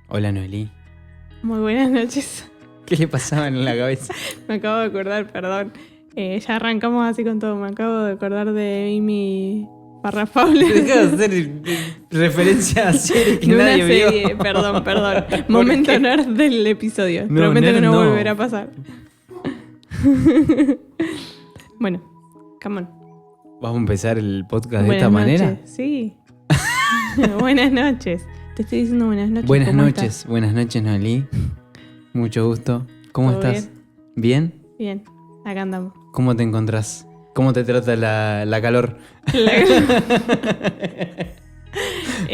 Hola Noelí. Muy buenas noches. ¿Qué le pasaba en la cabeza? Me acabo de acordar, perdón. Ya arrancamos así con todo. Me acabo de acordar de Amy Farrafable. Deja de hacer referencia a series que de una nadie serie. vio. Perdón. ¿Por Momento qué? nerd del episodio. No, Prometo que nerd no no. volverá a pasar. Bueno, come on. ¿Vamos a empezar el podcast de Buenas esta noches. manera? Sí. Buenas noches. Te estoy diciendo buenas noches. Buenas ¿Cómo noches, estás? buenas noches Noelí. Mucho gusto. ¿Cómo ¿Todo estás? ¿Bien? Bien, acá andamos. ¿Cómo te encontrás? ¿Cómo te trata la calor?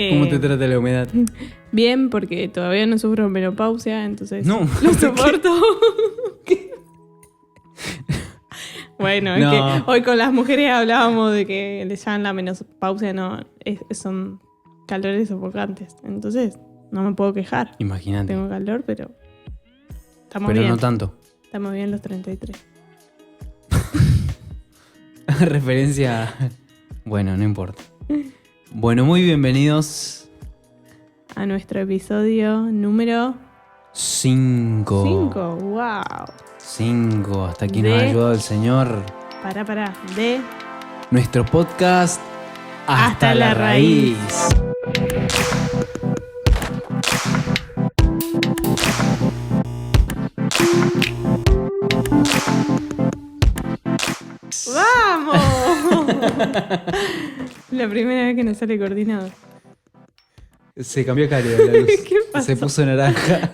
¿Cómo te trata la humedad? Bien, porque todavía no sufro menopausia, entonces No, lo ¿por qué? soporto. Bueno, No. es que hoy con las mujeres hablábamos de que ya en la menopausia son calores sofocantes. Entonces, no me puedo quejar. Imagínate. Tengo calor, pero estamos Pero bien. no tanto. Estamos bien los 33. Referencia. Bueno, no importa. Bueno, muy bienvenidos. A nuestro episodio número 5. 5. ¡Wow! 5. Hasta aquí De- nos ha ayudado el Señor. Pará. De Nuestro podcast Hasta la raíz. ¡Vamos! La primera vez que nos sale coordinado. Se cambió cálida la luz. ¿Qué pasó? Se puso naranja.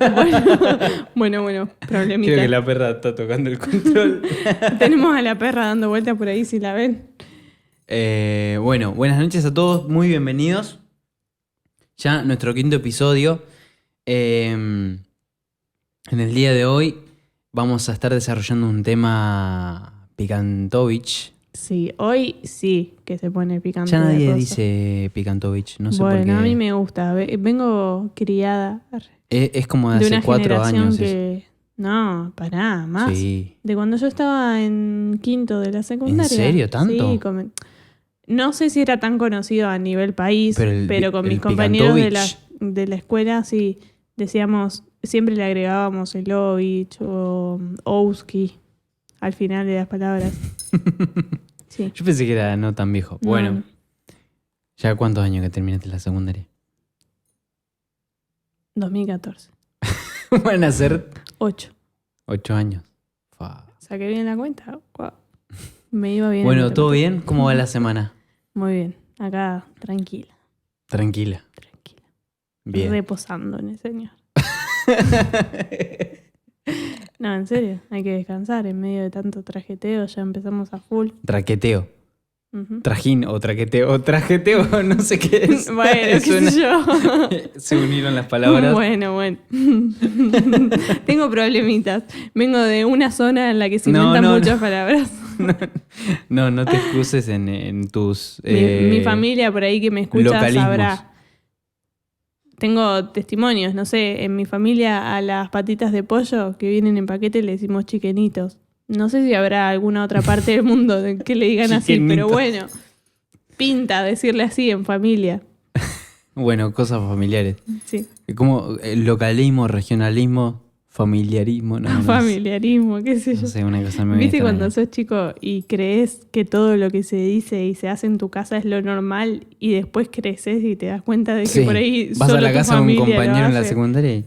Bueno, problemita. Creo que la perra está tocando el control. Tenemos a la perra dando vueltas por ahí, si la ven. Bueno, buenas noches a todos. Muy bienvenidos. Ya nuestro 5º episodio. En el día de hoy vamos a estar desarrollando un tema picantovich. Sí, hoy sí que se pone picante. Ya la nadie cosa. dice picantovich, no sé por Bueno, qué. a mí me gusta. Vengo criada Es como de de hace una 4 generación años. que... No, pará, más. Sí. De cuando yo estaba en quinto de la secundaria. serio? ¿Tanto? Sí, no sé si era tan conocido a nivel país, Pero pero con el mis compañeros picantovich. de la escuela sí decíamos, siempre le agregábamos el ovich o ouski al final de las palabras. Sí. Yo pensé que era no tan viejo. No, Bueno, no. ¿ya cuántos años que terminaste la secundaria? 2014. Van a ser 8. 8 años. Fa. Saqué bien la cuenta. Guau. Me iba bien. en Bueno, ¿todo matemáticas. bien? ¿Cómo va la semana? Muy bien. Acá, tranquila. Tranquila. Bien. Reposando en el Señor. No, en serio, hay que descansar en medio de tanto trajeteo, ya empezamos a full. Traqueteo. Ujú. Trajín o traqueteo. O trajeteo, no sé qué es. Bueno, qué Suena- sé yo. Se unieron las palabras. Bueno. Tengo problemitas. Vengo de una zona en la que se No, inventan no, muchas palabras. No te excuses en tus... Mi familia por ahí que me escucha localismos. sabrá. Tengo testimonios, no sé, en mi familia a las patitas de pollo que vienen en paquete le decimos chiquenitos. No sé si habrá alguna otra parte del mundo que le digan así, pero Chiquenitos. bueno, pinta decirle así en familia. Bueno, cosas familiares. Sí, Como localismo, regionalismo, familiarismo. No sé. familiarismo, qué sé yo. No sé, una cosa me ¿Viste cuando sos chico y crees que todo lo que se dice y se hace en tu casa es lo normal y después creces y te das cuenta de que por ahí vas solo a la tu casa de un familia lo compañero en la hace? secundaria y...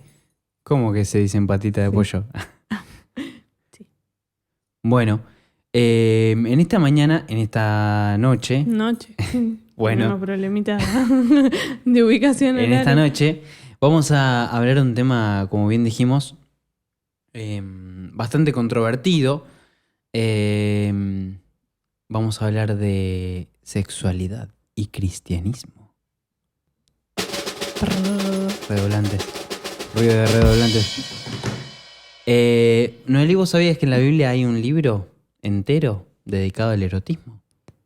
¿Cómo que se dicen patita de Sí. pollo? Sí. Bueno, en esta mañana, en esta noche, Noche. Bueno. Tenemos problemitas de ubicación en horaria. esta noche, vamos a hablar de un tema, como bien dijimos, bastante controvertido. Vamos a hablar de sexualidad y cristianismo. Redoblantes. Ruido de redoblantes. Noelí, ¿vos sabías que en la Biblia hay un libro entero dedicado al erotismo?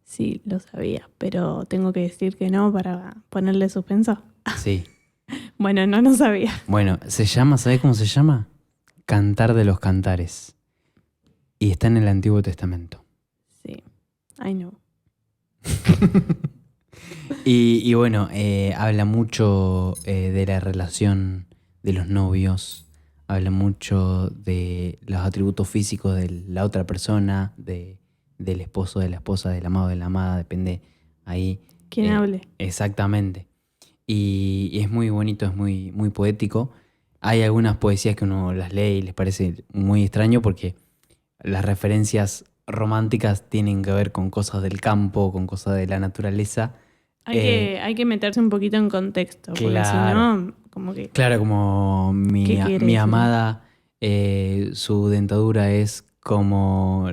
Sí, lo sabía, pero tengo que decir que no para ponerle suspenso. Sí. Bueno, no lo sabía. Bueno, se llama, ¿sabés cómo se llama? Cantar de los Cantares. Y está en el Antiguo Testamento. Sí, I know. Y bueno, habla mucho de la relación de los novios, habla mucho de los atributos físicos de la otra persona, del esposo, de la esposa, del amado, de la amada, depende ahí. ¿Quién hable? Exactamente. Y es muy bonito, es muy, muy poético. Hay algunas poesías que uno las lee y les parece muy extraño porque las referencias románticas tienen que ver con cosas del campo, con cosas de la naturaleza. Hay que meterse un poquito en contexto, porque si Claro. no, como que... Claro, como ¿Qué quiere mi decir? amada, su dentadura es como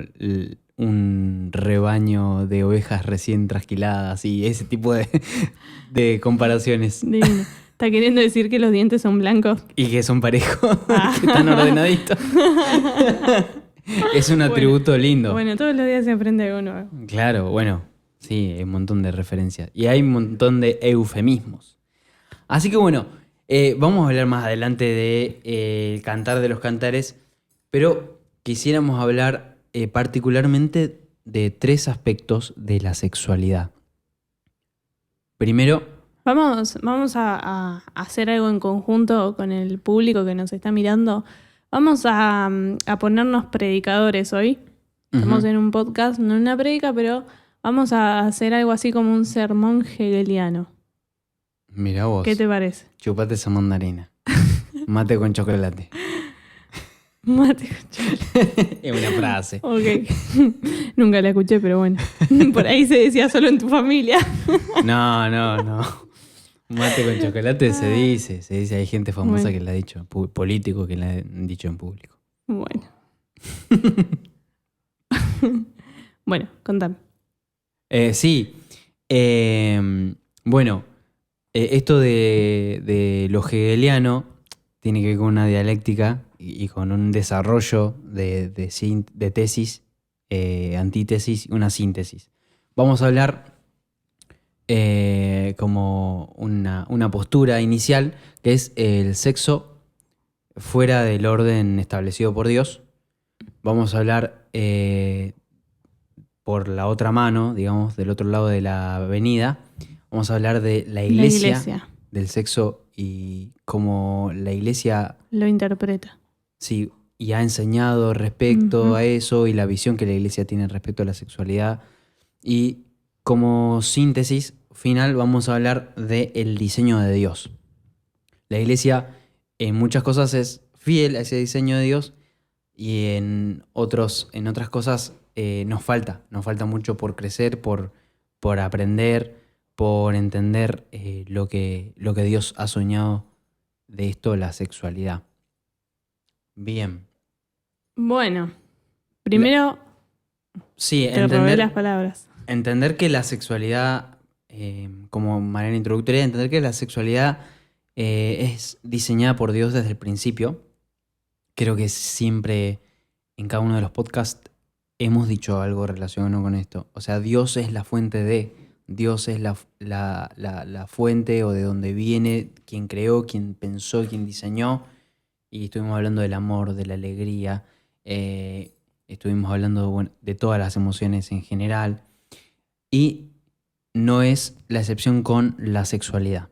un rebaño de ovejas recién trasquiladas y ese tipo de comparaciones. Divino. ¿Está queriendo decir que los dientes son blancos? Y que son parejos, Ah. que están ordenaditos. Es un atributo lindo. Bueno, todos los días se aprende algo nuevo. Claro, bueno, sí, hay un montón de referencias. Y hay un montón de eufemismos. Así que bueno, vamos a hablar más adelante de el cantar de los cantares, pero quisiéramos hablar particularmente de 3 aspectos de la sexualidad. Primero, Vamos a hacer algo en conjunto con el público que nos está mirando. Vamos a ponernos predicadores hoy. Estamos en un podcast, no en una predica, pero vamos a hacer algo así como un sermón hegeliano. mira vos, ¿Qué te parece? chupate esa mandarina, mate con chocolate. Mate con chocolate. Es una frase. Ok. Nunca la escuché, pero bueno. Por ahí se decía solo en tu familia. No. Mate con chocolate se dice, hay gente famosa Bueno. que la ha dicho, políticos que la han dicho en público. Bueno. Bueno, contame. Sí, bueno, esto de lo hegeliano tiene que ver con una dialéctica y con un desarrollo de tesis, antítesis y una síntesis. Vamos a hablar como una postura inicial que es el sexo fuera del orden establecido por Dios. Vamos a hablar por la otra mano, digamos, del otro lado de la avenida. Vamos a hablar de la iglesia. Del sexo y cómo la iglesia Lo interpreta. sí, y ha enseñado respecto Ujú. a eso y la visión que la iglesia tiene respecto a la sexualidad. Y como síntesis final vamos a hablar del diseño de Dios. La iglesia en muchas cosas es fiel a ese diseño de Dios y en otras cosas nos falta mucho por crecer, por aprender, por entender lo que Dios ha soñado de esto, la sexualidad. Bien. Bueno, primero Sí, te robé las palabras. entender que la sexualidad, como manera introductoria, entender que la sexualidad es diseñada por Dios desde el principio. Creo que siempre en cada uno de los podcasts hemos dicho algo relacionado con esto. O sea, Dios es la fuente Dios es la fuente o de donde viene, quien creó, quien pensó, quien diseñó. Y estuvimos hablando del amor, de la alegría, estuvimos hablando de todas las emociones en general. Y no es la excepción con la sexualidad.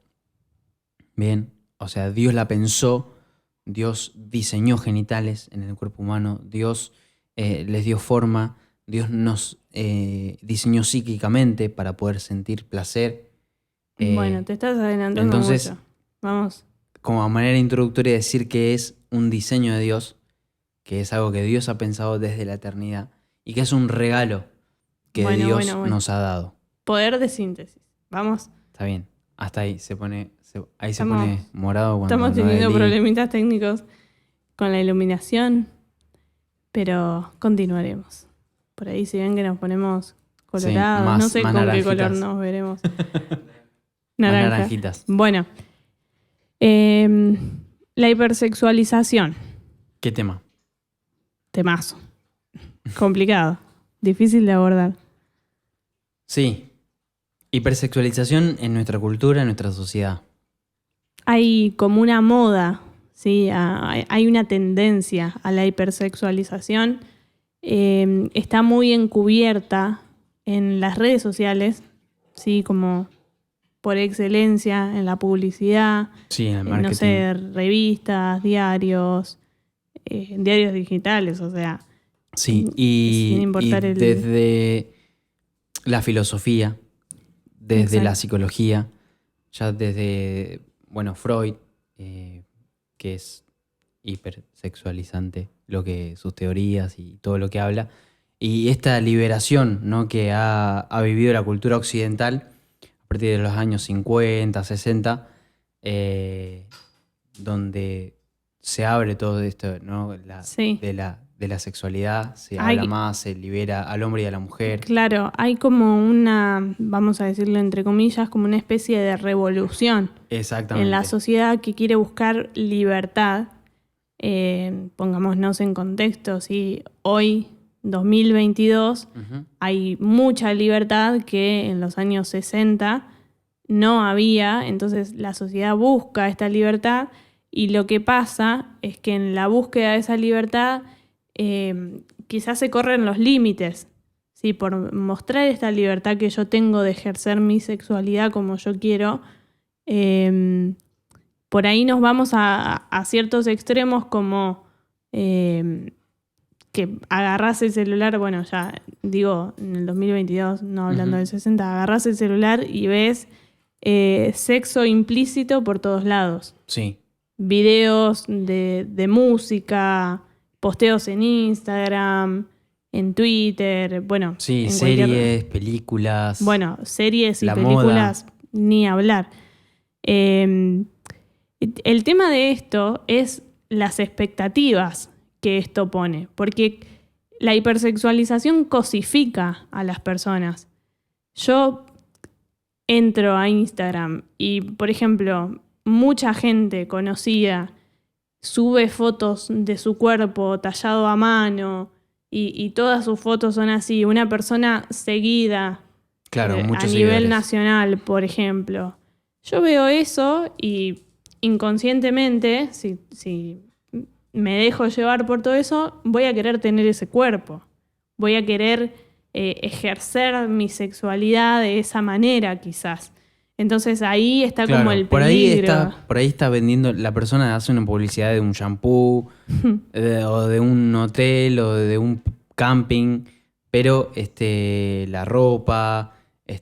Bien, o sea, Dios la pensó, Dios diseñó genitales en el cuerpo humano, Dios les dio forma, Dios nos diseñó psíquicamente para poder sentir placer. Bueno, te estás adelantando entonces, mucho. Vamos. como manera introductoria decir que es un diseño de Dios, que es algo que Dios ha pensado desde la eternidad y que es un regalo que Dios nos ha dado. Poder de síntesis. Vamos. Está bien, hasta ahí se pone morado cuando Estamos no teniendo hay problemitas técnicos con la iluminación, pero continuaremos. Por ahí si ven que nos ponemos colorados, más- no sé más con qué naranjitas. color nos veremos. Más Naranja. naranjitas. Bueno, la hipersexualización. ¿Qué tema? Temazo. Complicado. Difícil de abordar. Sí. Hipersexualización en nuestra cultura, en nuestra sociedad. Hay como una moda, ¿sí? Hay una tendencia a la hipersexualización. Está muy encubierta en las redes sociales, ¿sí? Como por excelencia en la publicidad, Sí, en el no marketing. sé, revistas, diarios, diarios digitales, o sea, Sí, sin y importar el... desde la filosofía, desde la Exacto. psicología, ya desde, bueno, Freud, que es hipersexualizante, sus teorías y todo lo que habla, y esta liberación, ¿no?, que ha vivido la cultura occidental a partir de los años 50, 60, eh, donde se abre todo esto, ¿no? Sí. De la sexualidad, se habla Hay, más, se libera al hombre y a la mujer. claro, hay como una, vamos a decirlo entre comillas, como una especie de revolución en la Exactamente. sociedad que quiere buscar libertad. Pongámonos en contexto, si hoy, 2022, Ujú. hay mucha libertad que en los años 60 no había, entonces la sociedad busca esta libertad y lo que pasa es que en la búsqueda de esa libertad quizás se corren los límites. ¿Sí? Por mostrar esta libertad que yo tengo de ejercer mi sexualidad como yo quiero, por ahí nos vamos a ciertos extremos como que agarrás el celular, bueno, ya digo, en el 2022, no hablando Ujú. del 60, agarrás el celular y ves sexo implícito por todos lados. Sí, Videos de música, posteos en Instagram, en Twitter, bueno, sí, en cualquier... series, películas, Bueno, series y la moda. películas, ni hablar. Eh, el tema de esto es las expectativas que esto pone, porque la hipersexualización cosifica a las personas. Yo entro a Instagram y, por ejemplo, mucha gente conocida sube fotos de su cuerpo tallado a mano y todas sus fotos son así. Una persona seguida Claro, a muchos nivel seguidores. nacional, por ejemplo. Yo veo eso y inconscientemente, si me dejo llevar por todo eso, voy a querer tener ese cuerpo. Voy a querer ejercer mi sexualidad de esa manera, quizás. Entonces ahí está como Claro, el peligro. por ahí está vendiendo, la persona hace una publicidad de un shampoo, o de un hotel, o de un camping, pero la ropa,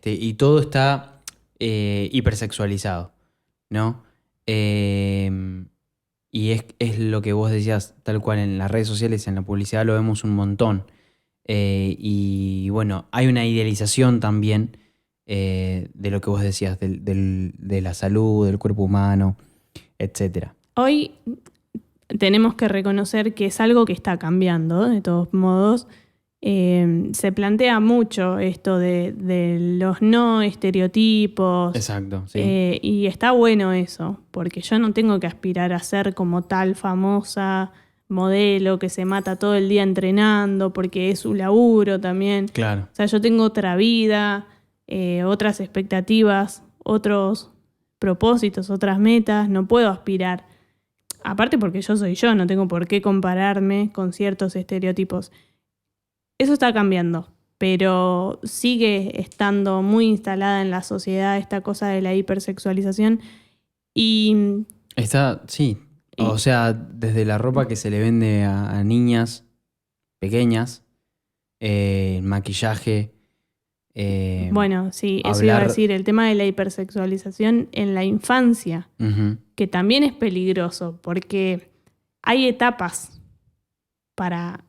y todo está hipersexualizado, ¿no? Y es lo que vos decías, tal cual en las redes sociales, en la publicidad lo vemos un montón. Y bueno, hay una idealización también de lo que vos decías, de la salud, del cuerpo humano, etcétera. Hoy tenemos que reconocer que es algo que está cambiando, de todos modos. Se plantea mucho esto de los no estereotipos. Exacto, sí. Y está bueno eso, porque yo no tengo que aspirar a ser como tal famosa modelo que se mata todo el día entrenando, porque es su laburo también. Claro. O sea, yo tengo otra vida, otras expectativas, otros propósitos, otras metas, no puedo aspirar. Aparte porque yo soy yo, no tengo por qué compararme con ciertos estereotipos. Eso está cambiando, pero sigue estando muy instalada en la sociedad esta cosa de la hipersexualización y, Está, sí. O y sea, desde la ropa que se le vende a niñas pequeñas, el maquillaje, bueno, sí, eso iba a hablar. decir, el tema de la hipersexualización en la infancia, Ujú. que también es peligroso porque hay etapas para,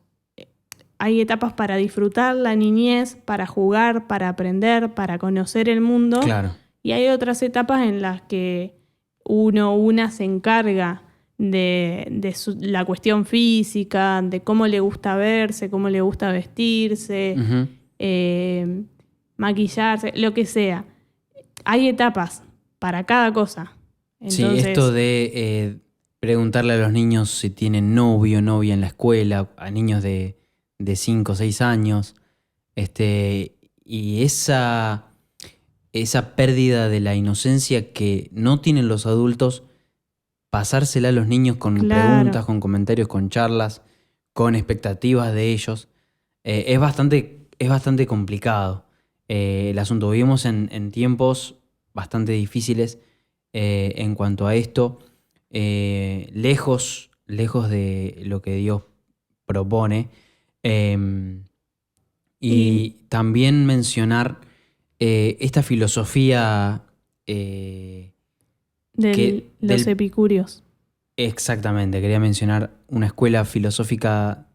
hay etapas para disfrutar la niñez, para jugar, para aprender, para conocer el mundo. Claro. Y hay otras etapas en las que una se encarga de la cuestión física, de cómo le gusta verse, cómo le gusta vestirse, Ujú. maquillarse, lo que sea. Hay etapas para cada cosa. Sí, esto Entonces, de preguntarle a los niños si tienen novio o novia en la escuela, a niños de 5 o 6 años, y esa pérdida de la inocencia que no tienen los adultos, pasársela a los niños con preguntas, claro, con comentarios, con charlas, con expectativas de ellos, es bastante complicado el asunto. Vivimos en tiempos bastante difíciles en cuanto a esto, lejos de lo que Dios propone. Y también mencionar esta filosofía Los epicúreos. Exactamente, quería mencionar una escuela filosófica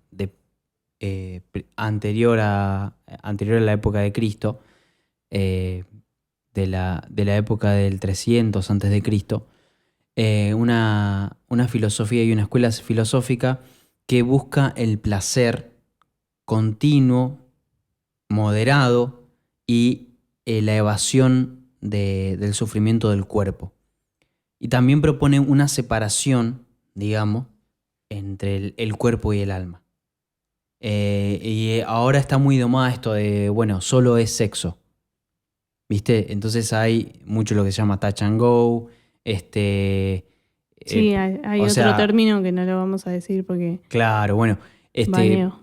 anterior a la época de Cristo, de la época del 300 antes de Cristo, una filosofía y una escuela filosófica que busca el placer continuo, moderado y la evasión del sufrimiento del cuerpo. Y también propone una separación, digamos, entre el cuerpo y el alma. Y ahora está muy de moda esto de, bueno, solo es sexo. ¿Viste? Entonces hay mucho lo que se llama touch and go. Sí, hay otro término que no lo vamos a decir porque... Claro, bueno. Baneo.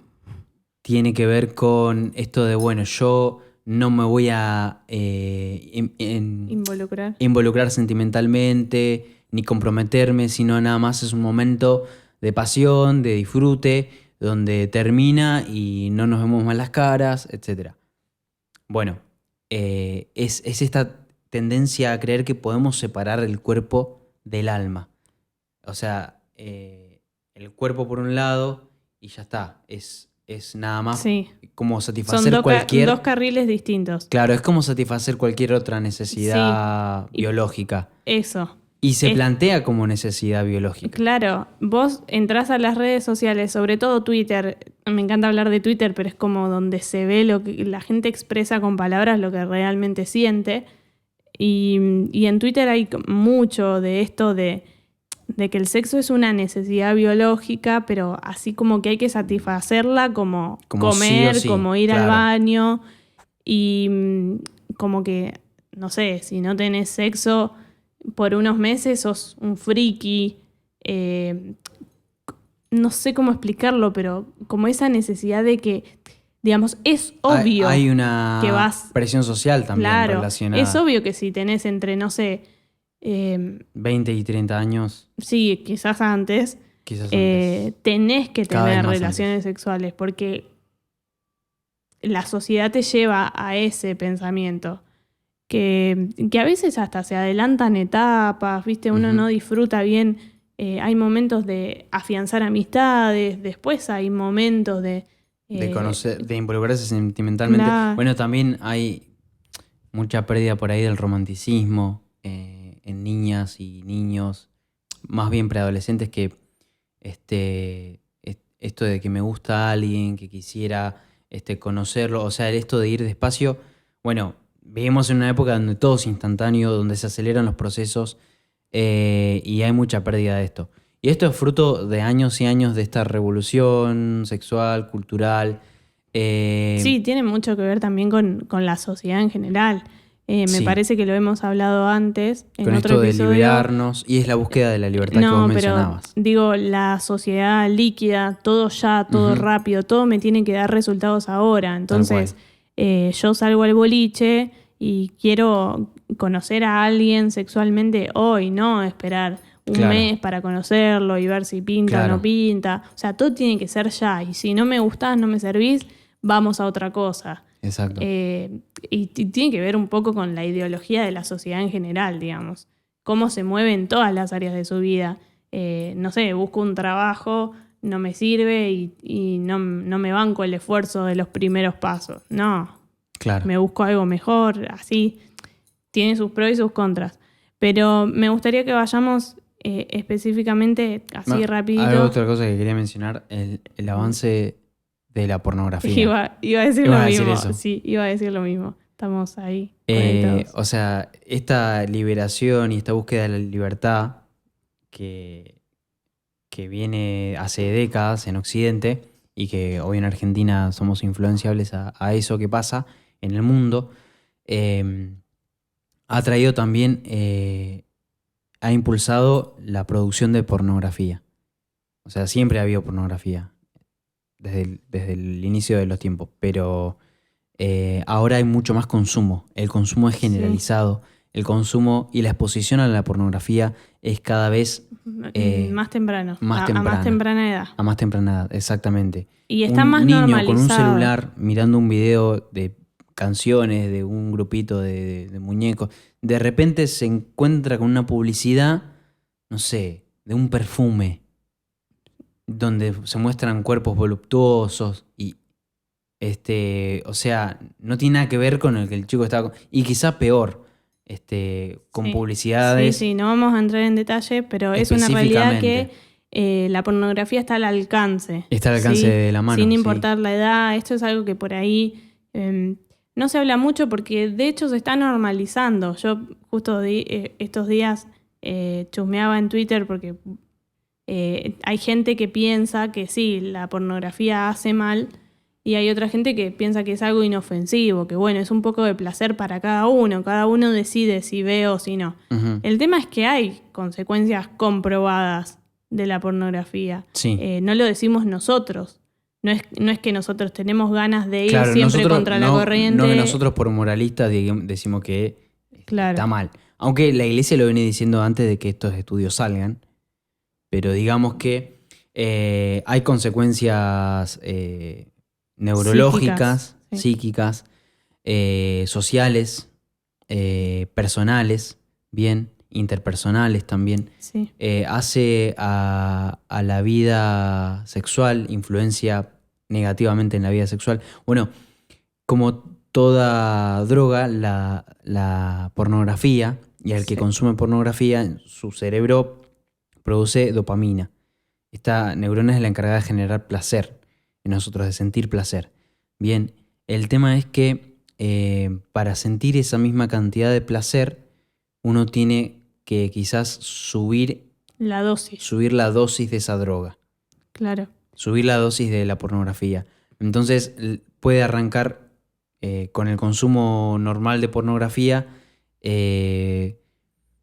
Tiene que ver con esto de, bueno, yo no me voy a involucrar sentimentalmente ni comprometerme, sino nada más es un momento de pasión, de disfrute, donde termina y no nos vemos más las caras, etc. Bueno, es esta tendencia a creer que podemos separar el cuerpo del alma. O sea, el cuerpo por un lado y ya está, es nada más como satisfacer Son dos carriles distintos. Claro, es como satisfacer cualquier otra necesidad biológica. Eso. Y se plantea como necesidad biológica. Claro, vos entrás a las redes sociales, sobre todo Twitter. Me encanta hablar de Twitter, pero es como donde se ve lo que la gente expresa con palabras lo que realmente siente. Y en Twitter hay mucho de esto de que el sexo es una necesidad biológica, pero así como que hay que satisfacerla como comer, sí, como ir al baño. Y como que, no sé, si no tenés sexo por unos meses sos un friki. No sé cómo explicarlo, pero como esa necesidad de que, digamos, es obvio hay una que vas... presión social también relacionada. Es obvio que si tenés entre, no sé... 20 y 30 años. Sí, quizás antes. Tenés que tener relaciones sexuales porque la sociedad te lleva a ese pensamiento. Que a veces hasta se adelantan etapas, ¿viste? Uno no disfruta bien. Hay momentos de afianzar amistades, después hay momentos de conocer, de involucrarse sentimentalmente. Claro. Bueno, también hay mucha pérdida por ahí del romanticismo en niñas y niños, más bien preadolescentes, que esto de que me gusta alguien, que quisiera conocerlo, o sea, esto de ir despacio, bueno, vivimos en una época donde todo es instantáneo, donde se aceleran los procesos y hay mucha pérdida de esto. Y esto es fruto de años y años de esta revolución sexual, cultural. Sí, tiene mucho que ver también con la sociedad en general. Me parece que lo hemos hablado antes en otro episodio. Con esto de liberarnos, y es la búsqueda de la libertad que vos mencionabas. Digo, la sociedad líquida, todo ya, todo rápido, todo me tiene que dar resultados ahora. Entonces, yo salgo al boliche y quiero conocer a alguien sexualmente hoy, no esperar un mes para conocerlo y ver si pinta o no pinta. O sea, todo tiene que ser ya. Y si no me gustás, no me servís, vamos a otra cosa. Exacto. Y tiene que ver un poco con la ideología de la sociedad en general, digamos. Cómo se mueve en todas las áreas de su vida. No sé, busco un trabajo, no me sirve y no me banco el esfuerzo de los primeros pasos. No. Claro. Me busco algo mejor, así. Tiene sus pros y sus contras. Pero me gustaría que vayamos específicamente, así rapidito. Otra cosa que quería mencionar, el avance de la pornografía. Iba a decir lo mismo. Eso. Sí, iba a decir lo mismo. Estamos ahí conectados. O sea, esta liberación y esta búsqueda de la libertad que viene hace décadas en Occidente y que hoy en Argentina somos influenciables a eso que pasa en el mundo, ha traído también, ha impulsado la producción de pornografía. O sea, siempre ha habido pornografía. Desde el inicio de los tiempos, pero ahora hay mucho más consumo. El consumo es generalizado, el consumo y la exposición a la pornografía es cada vez más temprano. más A temprana. más temprana edad. A más temprana edad, exactamente. Y está Un más niño normalizado. con un celular mirando un video de canciones de un grupito de muñecos, de repente se encuentra con una publicidad, no sé, de un perfume, donde se muestran cuerpos voluptuosos y o sea, no tiene nada que ver con el que el chico estaba, y quizá peor, con Sí. publicidades. Sí, no vamos a entrar en detalle, pero es una realidad que Específicamente. la pornografía está al alcance. Está al alcance ¿sí? de la mano. Sin Sí. importar la edad. Esto es algo que por ahí no se habla mucho porque de hecho se está normalizando. Yo justo estos días chusmeaba en Twitter porque hay gente que piensa que sí, la pornografía hace mal. Y hay otra gente que piensa que es algo inofensivo, que bueno, es un poco de placer para cada uno decide si ve o si no. Ujú. El tema es que hay consecuencias comprobadas de la pornografía. Sí. No lo decimos nosotros. No es que nosotros tenemos ganas de ir Claro, siempre nosotros, contra la no, corriente. no que nosotros por moralistas decimos que Claro. está mal. Aunque la iglesia lo viene diciendo antes de que estos estudios salgan. Pero digamos que hay consecuencias neurológicas, psíquicas, sociales, personales, bien, interpersonales también. Sí. Hace a la vida sexual, influencia negativamente en la vida sexual. Bueno, como toda droga, la pornografía, y el que Sí. consume pornografía, su cerebro produce dopamina. Esta neurona es la encargada de generar placer en nosotros, de sentir placer. Bien, el tema es que para sentir esa misma cantidad de placer, uno tiene que quizás subir La dosis. la dosis de esa droga, Claro. subir la dosis de la pornografía. Entonces puede arrancar con el consumo normal de pornografía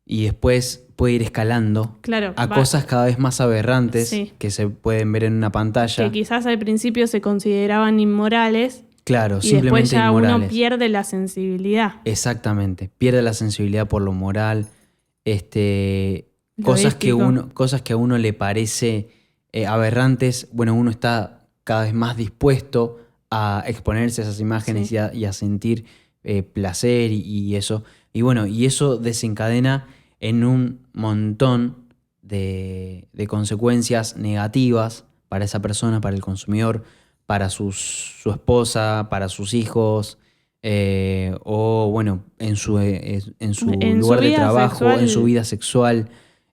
y después puede ir escalando Claro. a cosas cada vez más aberrantes Sí. que se pueden ver en una pantalla. Que quizás al principio se consideraban inmorales. Claro, Y simplemente después ya inmorales. uno pierde la sensibilidad. Exactamente, pierde la sensibilidad por lo moral, Lo cosas que ético. a uno le parece aberrantes. Bueno, uno está cada vez más dispuesto a exponerse a esas imágenes Sí. y a sentir placer y eso. Y bueno, y eso desencadena en un montón de consecuencias negativas para esa persona, para el consumidor, para su esposa, para sus hijos, o bueno, en su En lugar su de vida trabajo, sexual. en su vida sexual.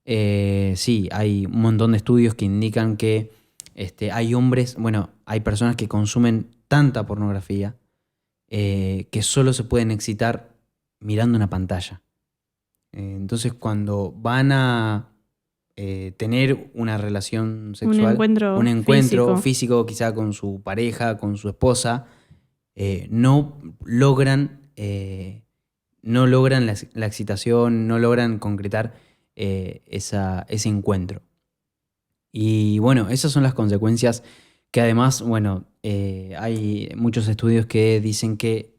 Sí, hay un montón de estudios que indican que hay hombres, bueno, hay personas que consumen tanta pornografía que solo se pueden excitar mirando una pantalla. Entonces, cuando van a tener una relación sexual, Un encuentro físico quizá con su pareja, con su esposa, no logran la excitación, no logran concretar ese encuentro. Y bueno, esas son las consecuencias que además, bueno, hay muchos estudios que dicen que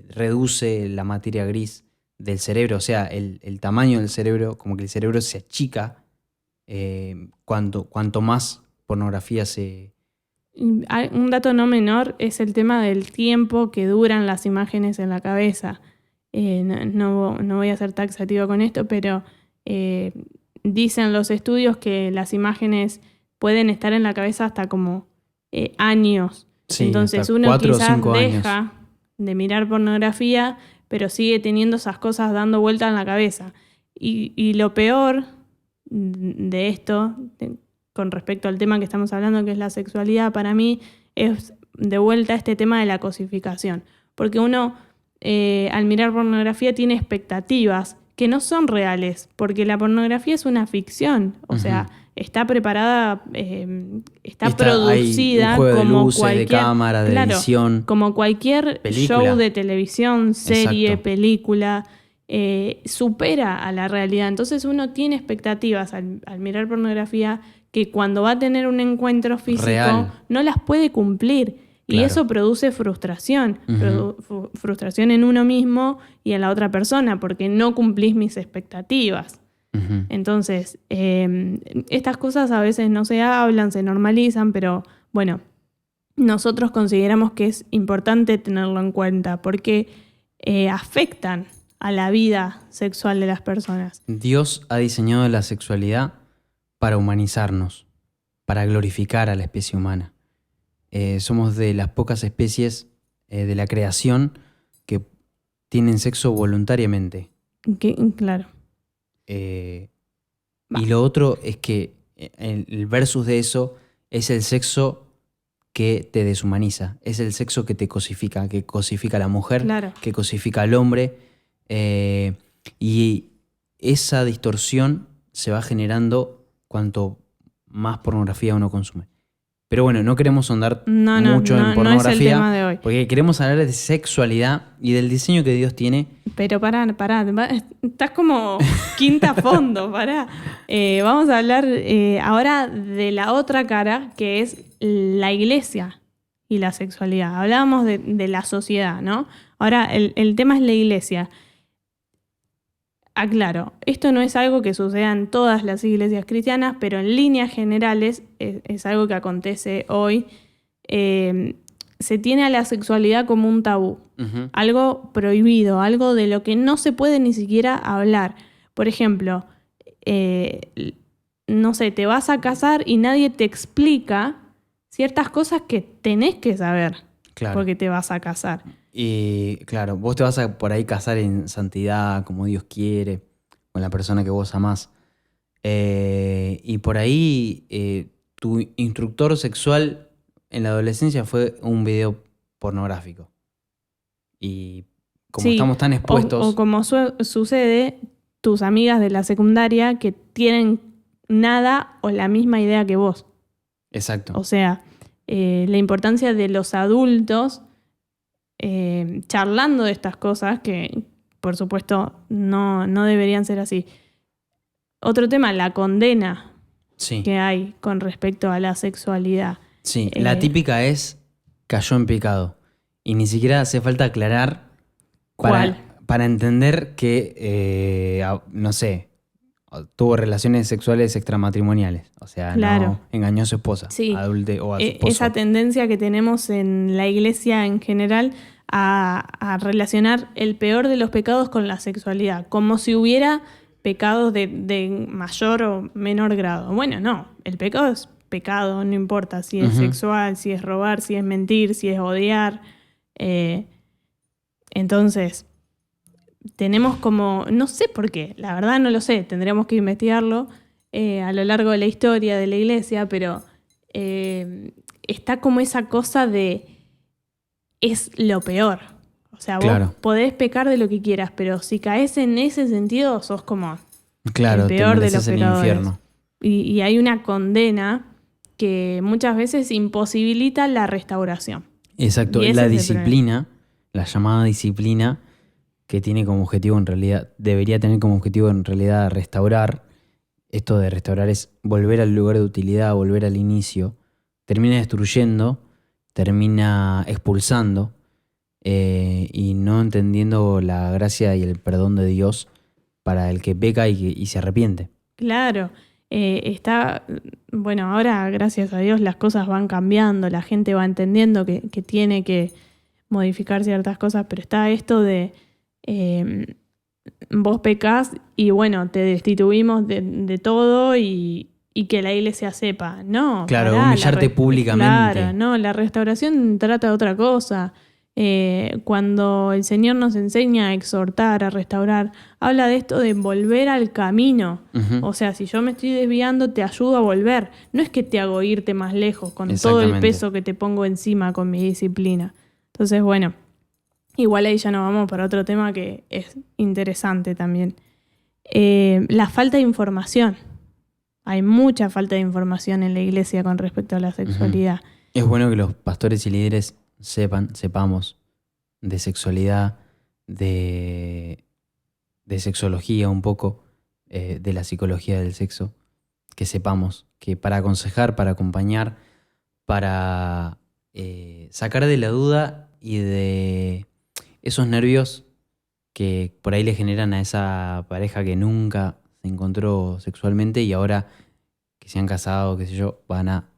reduce la materia gris del cerebro, o sea, el tamaño del cerebro, como que el cerebro se achica cuanto más pornografía se... Un dato no menor es el tema del tiempo que duran las imágenes en la cabeza. No voy a ser taxativa con esto, pero dicen los estudios que las imágenes pueden estar en la cabeza hasta como años. Sí, entonces hasta uno 4 o quizás 5 años. deja de mirar pornografía, pero sigue teniendo esas cosas dando vuelta en la cabeza. Y lo peor de esto, con respecto al tema que estamos hablando, que es la sexualidad, para mí es de vuelta este tema de la cosificación. Porque uno, al mirar pornografía, tiene expectativas que no son reales, porque la pornografía es una ficción. O sea, está preparada, está producida hay un juego como de luces, cualquier... de cámara, de edición. Como cualquier Película. show de televisión, serie, Exacto. película, supera a la realidad. Entonces uno tiene expectativas al mirar pornografía que cuando va a tener un encuentro físico Real. no las puede cumplir. Y Claro. eso produce frustración, Ujú. frustración en uno mismo y en la otra persona, porque no cumplís mis expectativas. Ujú. Entonces, estas cosas a veces no se hablan, se normalizan, pero bueno, nosotros consideramos que es importante tenerlo en cuenta porque afectan a la vida sexual de las personas. Dios ha diseñado la sexualidad para humanizarnos, para glorificar a la especie humana. Somos de las pocas especies de la creación que tienen sexo voluntariamente. Claro. Y lo otro es que el versus de eso es el sexo que te deshumaniza, es el sexo que te cosifica, que cosifica a la mujer, Claro. que cosifica al hombre. Y esa distorsión se va generando cuanto más pornografía uno consume. Pero bueno, no queremos ahondar mucho en No es el pornografía, tema de hoy. porque queremos hablar de sexualidad y del diseño que Dios tiene. Pero pará, estás como quinta fondo, pará. Vamos a hablar ahora de la otra cara, que es la iglesia y la sexualidad. Hablábamos de la sociedad, ¿no? Ahora el tema es la iglesia. Aclaro, esto no es algo que suceda en todas las iglesias cristianas, pero en líneas generales es algo que acontece hoy. Se tiene a la sexualidad como un tabú. Ujú. Algo prohibido, algo de lo que no se puede ni siquiera hablar. Por ejemplo, no sé, te vas a casar y nadie te explica ciertas cosas que tenés que saber Claro. porque te vas a casar. Y claro, vos te vas a por ahí casar en santidad, como Dios quiere, con la persona que vos amás. Y por ahí tu instructor sexual en la adolescencia fue un video pornográfico. Y como Sí, estamos tan expuestos... o como sucede, tus amigas de la secundaria que tienen nada o la misma idea que vos. Exacto. O sea, la importancia de los adultos charlando de estas cosas que, por supuesto, no deberían ser así. Otro tema, la condena Sí, que hay con respecto a la sexualidad. sí. La típica es cayó en pecado. Y ni siquiera hace falta aclarar ¿Cuál? para entender que, no sé, tuvo relaciones sexuales extramatrimoniales. O sea, Claro. no engañó a su esposa, Sí. adulte o a su esposo. Esa tendencia que tenemos en la iglesia en general a relacionar el peor de los pecados con la sexualidad, como si hubiera pecados de mayor o menor grado. Bueno, no, el pecado es pecado, no importa si es Ujú. sexual, si es robar, si es mentir, si es odiar. Entonces, tenemos como, no sé por qué, la verdad no lo sé, tendríamos que investigarlo a lo largo de la historia de la iglesia, pero está como esa cosa de es lo peor. O sea, Claro. vos podés pecar de lo que quieras, pero si caes en ese sentido, sos como Claro, el te peor de mereces los el pecadores. infierno. Y hay una condena que muchas veces imposibilita la restauración. Exacto, Y ese la es el disciplina, la llamada disciplina, que tiene como objetivo en realidad, debería tener como objetivo en realidad restaurar. Esto de restaurar es volver al lugar de utilidad, volver al inicio. Termina destruyendo, termina expulsando y no entendiendo la gracia y el perdón de Dios para el que peca y se arrepiente. Claro, bueno, ahora gracias a Dios las cosas van cambiando, la gente va entendiendo que tiene que modificar ciertas cosas, pero está esto de vos pecás y bueno, te destituimos de todo y que la iglesia sepa. No, Claro, pará, humillarte públicamente. Claro, no, la restauración trata de otra cosa. Cuando el Señor nos enseña a exhortar, a restaurar, habla de esto de volver al camino. Ujú. O sea, si yo me estoy desviando, te ayudo a volver. No es que te hago irte más lejos con todo el Exactamente. peso que te pongo encima con mi disciplina. Entonces, bueno, igual ahí ya nos vamos para otro tema que es interesante también. La falta de información. Hay mucha falta de información en la iglesia con respecto a la sexualidad. Es bueno que los pastores y líderes sepamos de sexualidad, de sexología un poco, de la psicología del sexo, que sepamos que para aconsejar, para acompañar, para sacar de la duda y de esos nervios que por ahí le generan a esa pareja que nunca se encontró sexualmente y ahora que se han casado, qué sé yo, van a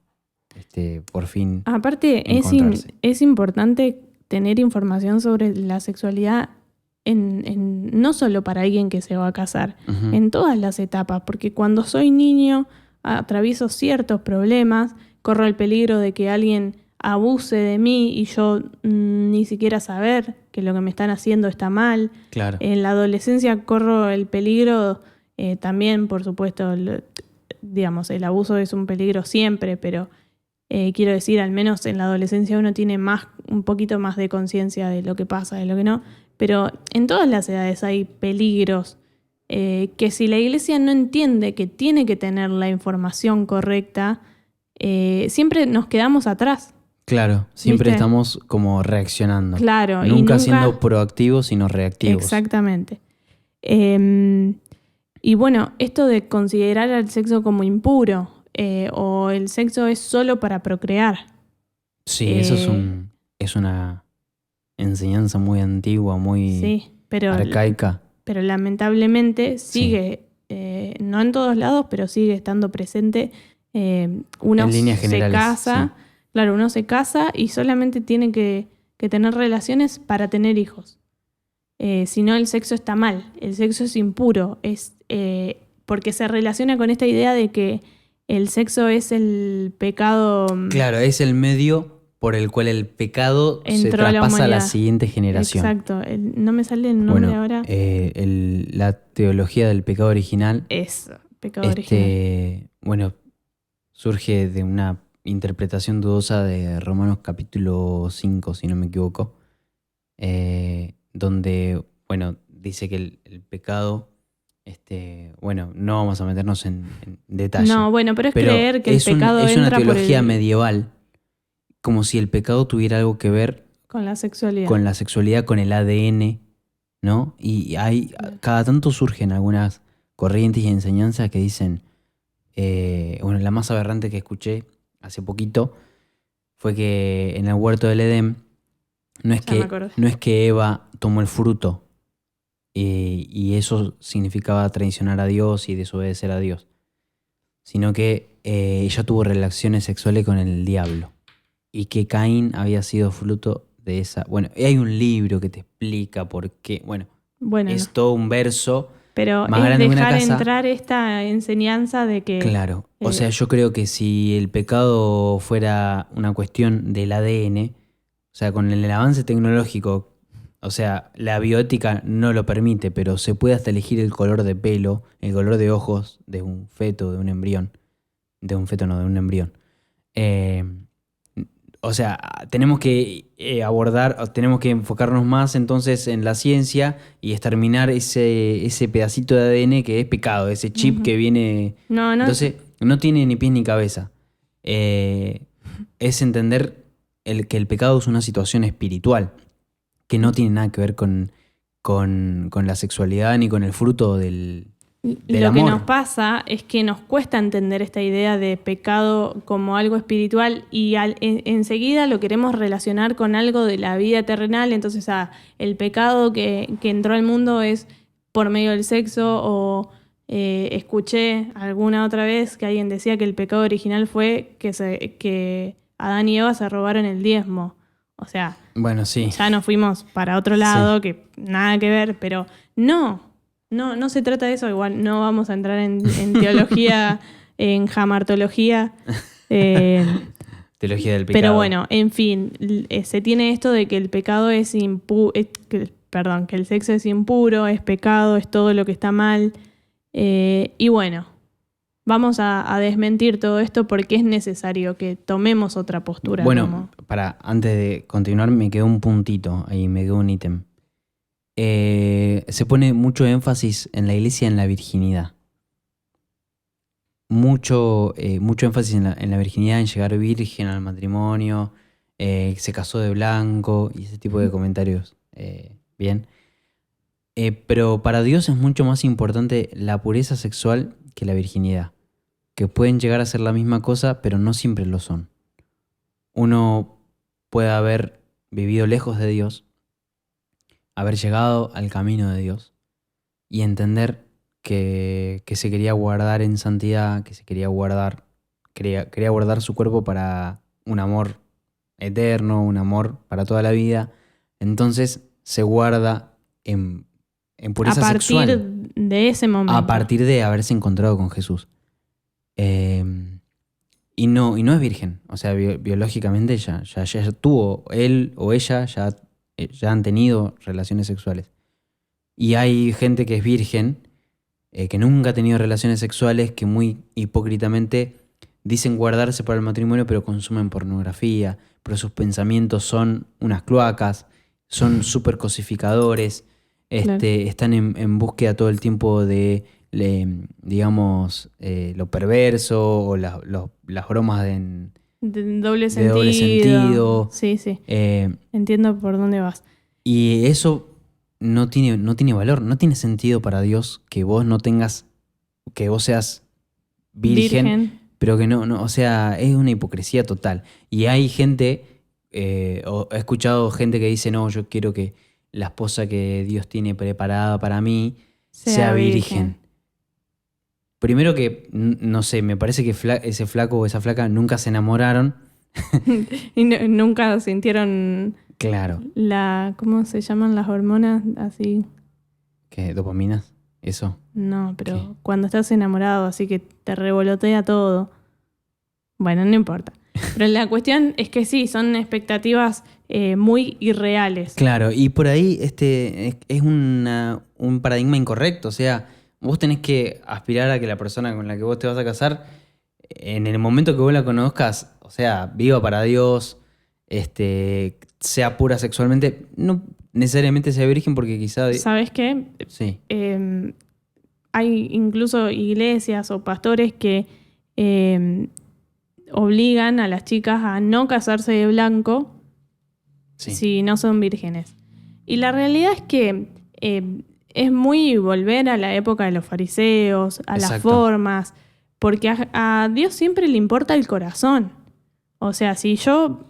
por fin Aparte, encontrarse. es importante tener información sobre la sexualidad no solo para alguien que se va a casar, Ujú. en todas las etapas, porque cuando soy niño atravieso ciertos problemas, corro el peligro de que alguien abuse de mí y yo ni siquiera saber que lo que me están haciendo está mal. Claro. En la adolescencia corro el peligro también, por supuesto, digamos, el abuso es un peligro siempre, pero quiero decir, al menos en la adolescencia uno tiene un poquito más de conciencia de lo que pasa, de lo que no. Pero en todas las edades hay peligros que si la iglesia no entiende que tiene que tener la información correcta, siempre nos quedamos atrás. Claro, siempre ¿Viste? estamos como reaccionando. Claro, Nunca siendo proactivos, sino reactivos. Exactamente. Y bueno, esto de considerar al sexo como impuro o el sexo es solo para procrear. Sí, eso es una enseñanza muy antigua, muy Sí, arcaica. pero lamentablemente sigue, no en todos lados, pero sigue estando presente. Uno En líneas se generales, casa, sí. claro, uno se casa y solamente tiene que tener relaciones para tener hijos. Si no, el sexo está mal, el sexo es impuro, porque se relaciona con esta idea de que el sexo es el pecado. Claro, es el medio por el cual el pecado se Entró a la traspasa a la humanidad. siguiente generación. Exacto, no me sale el nombre Bueno, ahora. la teología del pecado original, Eso, pecado original. bueno, surge de una interpretación dudosa de Romanos capítulo 5, si no me equivoco, donde, bueno, dice que el pecado, bueno, no vamos a meternos en detalle. No, bueno, pero es creer que el es pecado es una entra por teología medieval, como si el pecado tuviera algo que ver con la sexualidad. con la sexualidad, con el ADN, ¿no? Y cada tanto surgen algunas corrientes y enseñanzas que dicen, bueno, la más aberrante que escuché hace poquito fue que en el huerto del Edén no es que Eva tomó el fruto y eso significaba traicionar a Dios y desobedecer a Dios, sino que ella tuvo relaciones sexuales con el diablo y que Caín había sido fruto de esa. Bueno, hay un libro que te explica por qué. Bueno, es todo un verso. Pero más es grande que una dejar casa. Entrar esta enseñanza de que... Claro, o sea, yo creo que si el pecado fuera una cuestión del ADN, o sea, con el avance tecnológico, o sea, la bioética no lo permite, pero se puede hasta elegir el color de pelo, el color de ojos de un feto, de un embrión. De un feto, no, de un embrión. O sea, tenemos que tenemos que enfocarnos más entonces en la ciencia y exterminar ese pedacito de ADN que es pecado, ese chip que viene. No. Entonces, no tiene ni pies ni cabeza. Es entender que el pecado es una situación espiritual, que no tiene nada que ver con la sexualidad ni con el fruto del Lo amor. que nos pasa es que nos cuesta entender esta idea de pecado como algo espiritual y enseguida lo queremos relacionar con algo de la vida terrenal. Entonces, el pecado que entró al mundo es por medio del sexo o escuché alguna otra vez que alguien decía que el pecado original fue que Adán y Eva se robaron el diezmo. O sea, bueno, sí. Ya nos fuimos para otro lado, Sí. que nada que ver, pero no se trata de eso. Igual no vamos a entrar en teología, en jamartología. Teología del pecado. Pero bueno, en fin, se tiene esto de que el pecado es que el sexo es impuro, es pecado, es todo lo que está mal. Y bueno, vamos a desmentir todo esto porque es necesario que tomemos otra postura. Bueno, antes de continuar me quedó un puntito ahí, me quedó un ítem. Se pone mucho énfasis en la iglesia en la virginidad. Mucho énfasis en la virginidad, en llegar virgen al matrimonio, se casó de blanco y ese tipo de comentarios. Bien. Pero para Dios es mucho más importante la pureza sexual que la virginidad, que pueden llegar a ser la misma cosa, pero no siempre lo son. Uno puede haber vivido lejos de Dios, haber llegado al camino de Dios y entender que se quería guardar en santidad, que se quería guardar su cuerpo para un amor eterno, un amor para toda la vida. Entonces se guarda en pureza A sexual partir de ese momento. a partir de haberse encontrado con Jesús. Y no es virgen. O sea, biológicamente ya tuvo, él o ella ya han tenido relaciones sexuales. Y hay gente que es virgen, que nunca ha tenido relaciones sexuales, que muy hipócritamente dicen guardarse para el matrimonio, pero consumen pornografía, pero sus pensamientos son unas cloacas, son súper cosificadores, Claro. están en búsqueda todo el tiempo de, digamos, lo perverso o las bromas De de doble sentido. Sí, sí. eh, Entiendo por dónde vas. y eso no tiene valor, no tiene sentido para Dios que vos no tengas, que vos seas virgen. Pero que no, o sea, es una hipocresía total. Y hay gente, o he escuchado gente que dice, no, yo quiero que la esposa que Dios tiene preparada para mí sea virgen. Primero que, no sé, me parece que ese flaco o esa flaca nunca se enamoraron. Y nunca sintieron Claro. ¿cómo se llaman las hormonas? Así. ¿Qué? ¿Dopaminas? ¿Eso? No, pero ¿Qué? cuando estás enamorado, así que te revolotea todo. Bueno, no importa. Pero la cuestión es que sí, son expectativas muy irreales. Claro, y por ahí es un paradigma incorrecto. O sea, vos tenés que aspirar a que la persona con la que vos te vas a casar, en el momento que vos la conozcas, o sea, viva para Dios, sea pura sexualmente, no necesariamente sea virgen porque quizá... ¿Sabes qué? Sí, Hay incluso iglesias o pastores que obligan a las chicas a no casarse de blanco sí. si no son vírgenes. Y la realidad es que es muy volver a la época de los fariseos, a las Exacto. formas, porque a Dios siempre le importa el corazón. O sea, si yo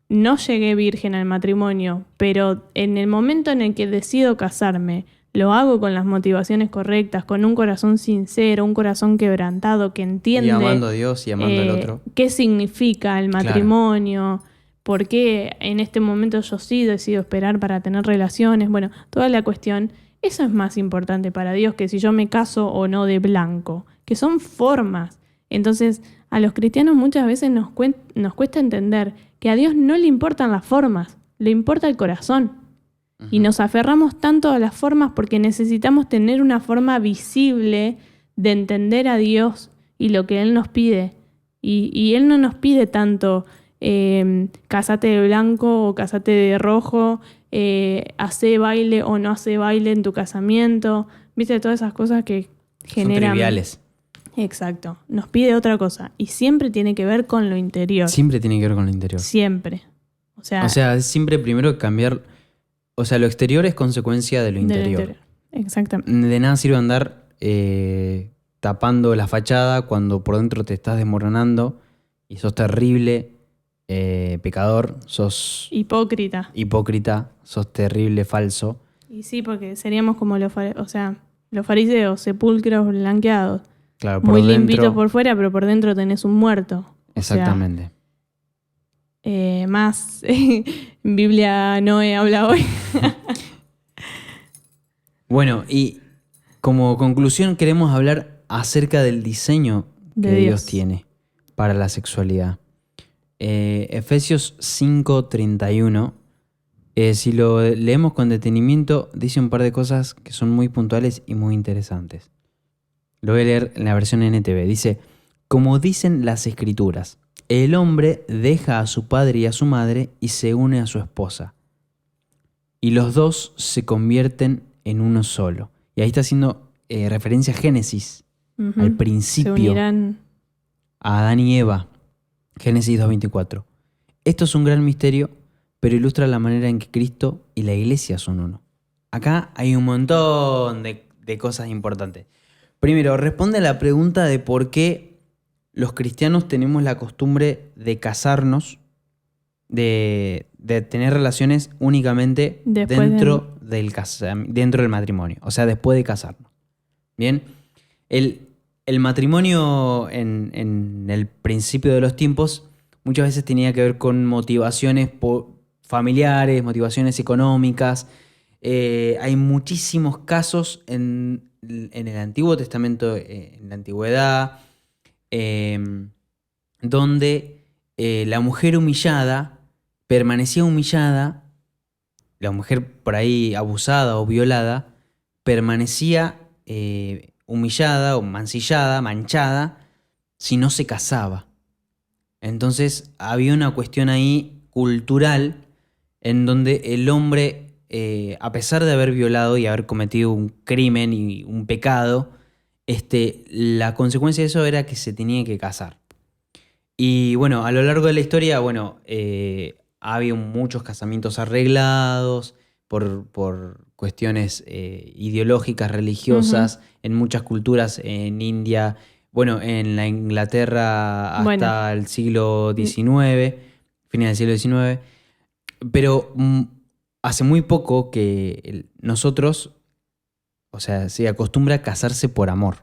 no llegué virgen al matrimonio, pero en el momento en el que decido casarme, lo hago con las motivaciones correctas, con un corazón sincero, un corazón quebrantado que entiende Y amando a Dios y amando al otro. qué significa el matrimonio, por qué en este momento yo sí decido esperar para tener relaciones. Bueno, toda la cuestión, eso es más importante para Dios que si yo me caso o no de blanco, que son formas. Entonces, a los cristianos muchas veces nos cuesta entender que a Dios no le importan las formas, le importa el corazón. Y nos aferramos tanto a las formas porque necesitamos tener una forma visible de entender a Dios y lo que Él nos pide. Y Él no nos pide tanto casate de blanco o casate de rojo, hace baile o no hace baile en tu casamiento. ¿Viste? Todas esas cosas que generan... Son triviales. Exacto. Nos pide otra cosa. Y siempre tiene que ver con lo interior. Siempre tiene que ver con lo interior. Siempre. O sea, es siempre primero cambiar... O sea, lo exterior es consecuencia de lo interior. Exactamente. De nada sirve andar tapando la fachada cuando por dentro te estás desmoronando y sos terrible, pecador, sos Hipócrita. sos terrible, falso. Y sí, porque seríamos como los fariseos, sepulcros blanqueados. Claro, por Muy dentro. limpito por fuera, pero por dentro tenés un muerto. Exactamente. Más Biblia Noé habla hoy. Bueno, y como conclusión queremos hablar acerca del diseño que Dios tiene para la sexualidad. Efesios 5:31, si lo leemos con detenimiento, dice un par de cosas que son muy puntuales y muy interesantes. Lo voy a leer en la versión NTV. Dice, como dicen las escrituras, el hombre deja a su padre y a su madre y se une a su esposa. Y los dos se convierten en uno solo. Y ahí está haciendo referencia a Génesis, al principio, Se unirán. a Adán y Eva. Génesis 2:24. Esto es un gran misterio, pero ilustra la manera en que Cristo y la iglesia son uno. Acá hay un montón de cosas importantes. Primero, responde a la pregunta de por qué los cristianos tenemos la costumbre de casarnos de tener relaciones únicamente Después dentro dentro del matrimonio, o sea, después de casarnos. Bien, el matrimonio en el principio de los tiempos muchas veces tenía que ver con motivaciones familiares, motivaciones económicas. Hay muchísimos casos en el Antiguo Testamento, en la Antigüedad, donde la mujer humillada permanecía humillada, la mujer por ahí abusada o violada, permanecía humillada o mancillada, manchada, si no se casaba. Entonces había una cuestión ahí cultural en donde el hombre, a pesar de haber violado y haber cometido un crimen y un pecado, la consecuencia de eso era que se tenía que casar. Y bueno, a lo largo de la historia, bueno, ha habido muchos casamientos arreglados por cuestiones ideológicas, religiosas, en muchas culturas, en India, bueno, en la Inglaterra hasta el siglo XIX, final del siglo XIX. Pero hace muy poco que nosotros, o sea, se acostumbra a casarse por amor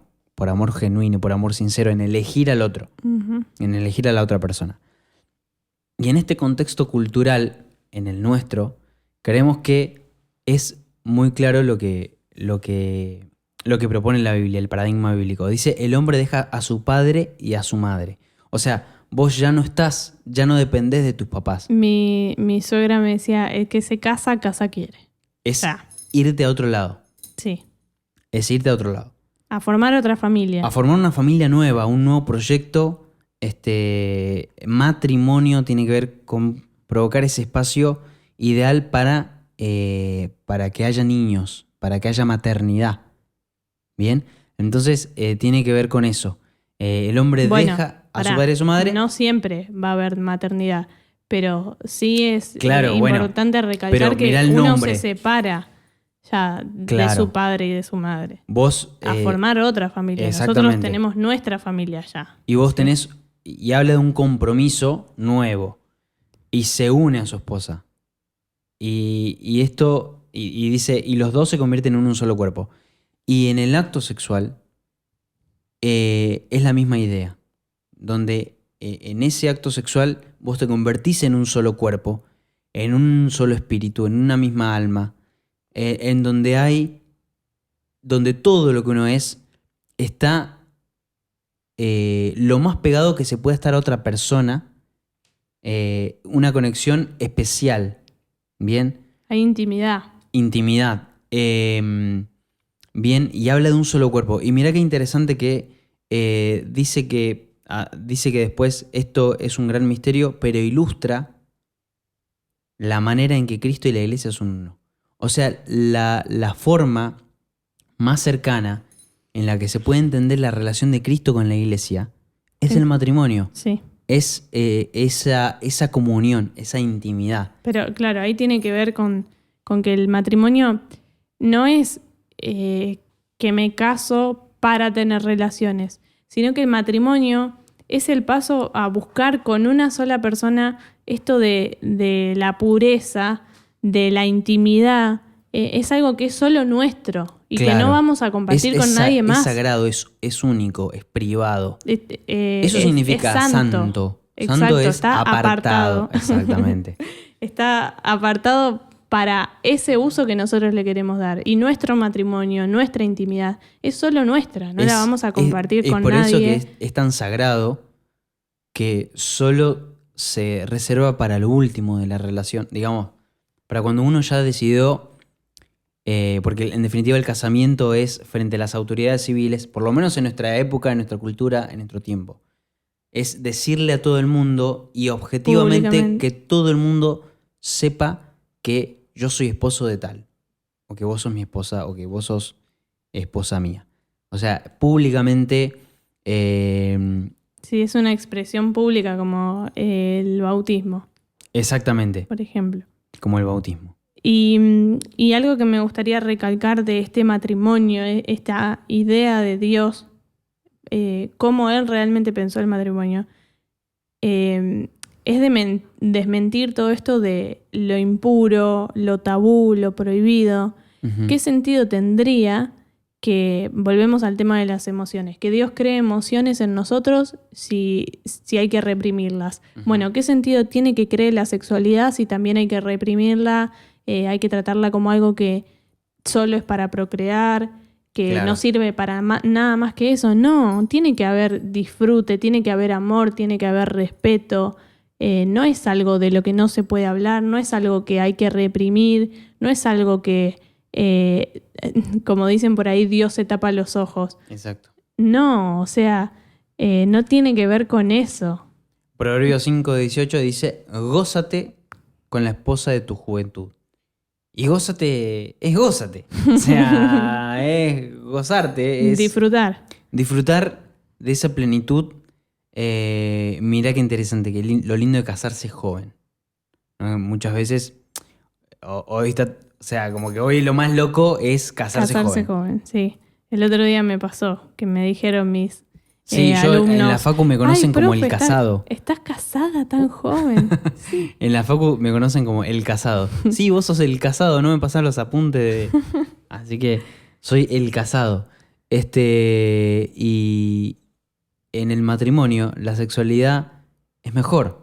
genuino, por amor sincero, en elegir al otro, en elegir a la otra persona. Y en este contexto cultural, en el nuestro, creemos que es muy claro lo que propone la Biblia, el paradigma bíblico. Dice, el hombre deja a su padre y a su madre. O sea, vos ya no dependés de tus papás. Mi suegra me decía, el que se casa, casa quiere. Es irte a otro lado. Sí. Es irte a otro lado. A formar otra familia. A formar una familia nueva, un nuevo proyecto. Matrimonio tiene que ver con provocar ese espacio ideal para que haya niños, para que haya maternidad. ¿Bien? Entonces tiene que ver con eso. El hombre deja a su padre y a su madre. No siempre va a haber maternidad, pero sí es importante recalcar que uno se separa ya de su padre y de su madre. Vos a formar otra familia. Nosotros tenemos nuestra familia ya. Y vos tenés, y habla de un compromiso nuevo, y se une a su esposa. Y esto, y dice, y los dos se convierten en un solo cuerpo. Y en el acto sexual es la misma idea, donde en ese acto sexual vos te convertís en un solo cuerpo, en un solo espíritu, en una misma alma, en donde todo lo que uno es está lo más pegado que se puede estar a otra persona, una conexión especial, ¿bien? Hay intimidad. Intimidad. Bien, y habla de un solo cuerpo. Y mirá qué interesante que dice que después esto es un gran misterio, pero ilustra la manera en que Cristo y la Iglesia son uno. O sea, la forma más cercana en la que se puede entender la relación de Cristo con la Iglesia es el matrimonio. Sí. Es esa comunión, esa intimidad. Pero claro, ahí tiene que ver con que el matrimonio no es que me caso para tener relaciones, sino que el matrimonio es el paso a buscar con una sola persona esto de la pureza, de la intimidad. Es algo que es solo nuestro y que no vamos a compartir con nadie más. Es sagrado, es único, es privado. Eso significa es santo. Santo es está apartado. Exactamente. Está apartado para ese uso que nosotros le queremos dar. Y nuestro matrimonio, nuestra intimidad, es solo nuestra. No la vamos a compartir con nadie. Es por eso que es tan sagrado que solo se reserva para lo último de la relación. Digamos, para cuando uno ya decidió... porque en definitiva el casamiento es frente a las autoridades civiles, por lo menos en nuestra época, en nuestra cultura, en nuestro tiempo. Es decirle a todo el mundo y objetivamente que todo el mundo sepa que yo soy esposo de tal, o que vos sos mi esposa, o que vos sos esposa mía. O sea, públicamente... sí, es una expresión pública como el bautismo. Exactamente. Por ejemplo. Como el bautismo. Y algo que me gustaría recalcar de este matrimonio, esta idea de Dios, cómo Él realmente pensó el matrimonio, es desmentir todo esto de lo impuro, lo tabú, lo prohibido. Ujú. ¿Qué sentido tendría que, volvemos al tema de las emociones, que Dios cree emociones en nosotros si hay que reprimirlas? Ujú. Bueno, ¿qué sentido tiene que cree la sexualidad si también hay que reprimirla, hay que tratarla como algo que solo es para procrear, que Claro. no sirve para nada más que eso? No, tiene que haber disfrute, tiene que haber amor, tiene que haber respeto. No es algo de lo que no se puede hablar, no es algo que hay que reprimir, no es algo que, como dicen por ahí, Dios se tapa los ojos. Exacto. No, o sea, no tiene que ver con eso. Proverbios 5:18 dice, gózate con la esposa de tu juventud. Y gózate, es gózate. O sea, es gozarte, es Disfrutar. disfrutar de esa plenitud. Mirá qué interesante, lo lindo de casarse joven. ¿No? Muchas veces, hoy está, o sea, como que hoy lo más loco es casarse joven. Sí. El otro día me pasó que me dijeron mis Sí, yo alumnos, en la facu me conocen "Ay, como profe, el casado. Estás casada tan joven." Sí. En la facu me conocen como el casado. Sí, vos sos el casado, no me pasás los apuntes de... Así que soy el casado. Y en el matrimonio la sexualidad es mejor,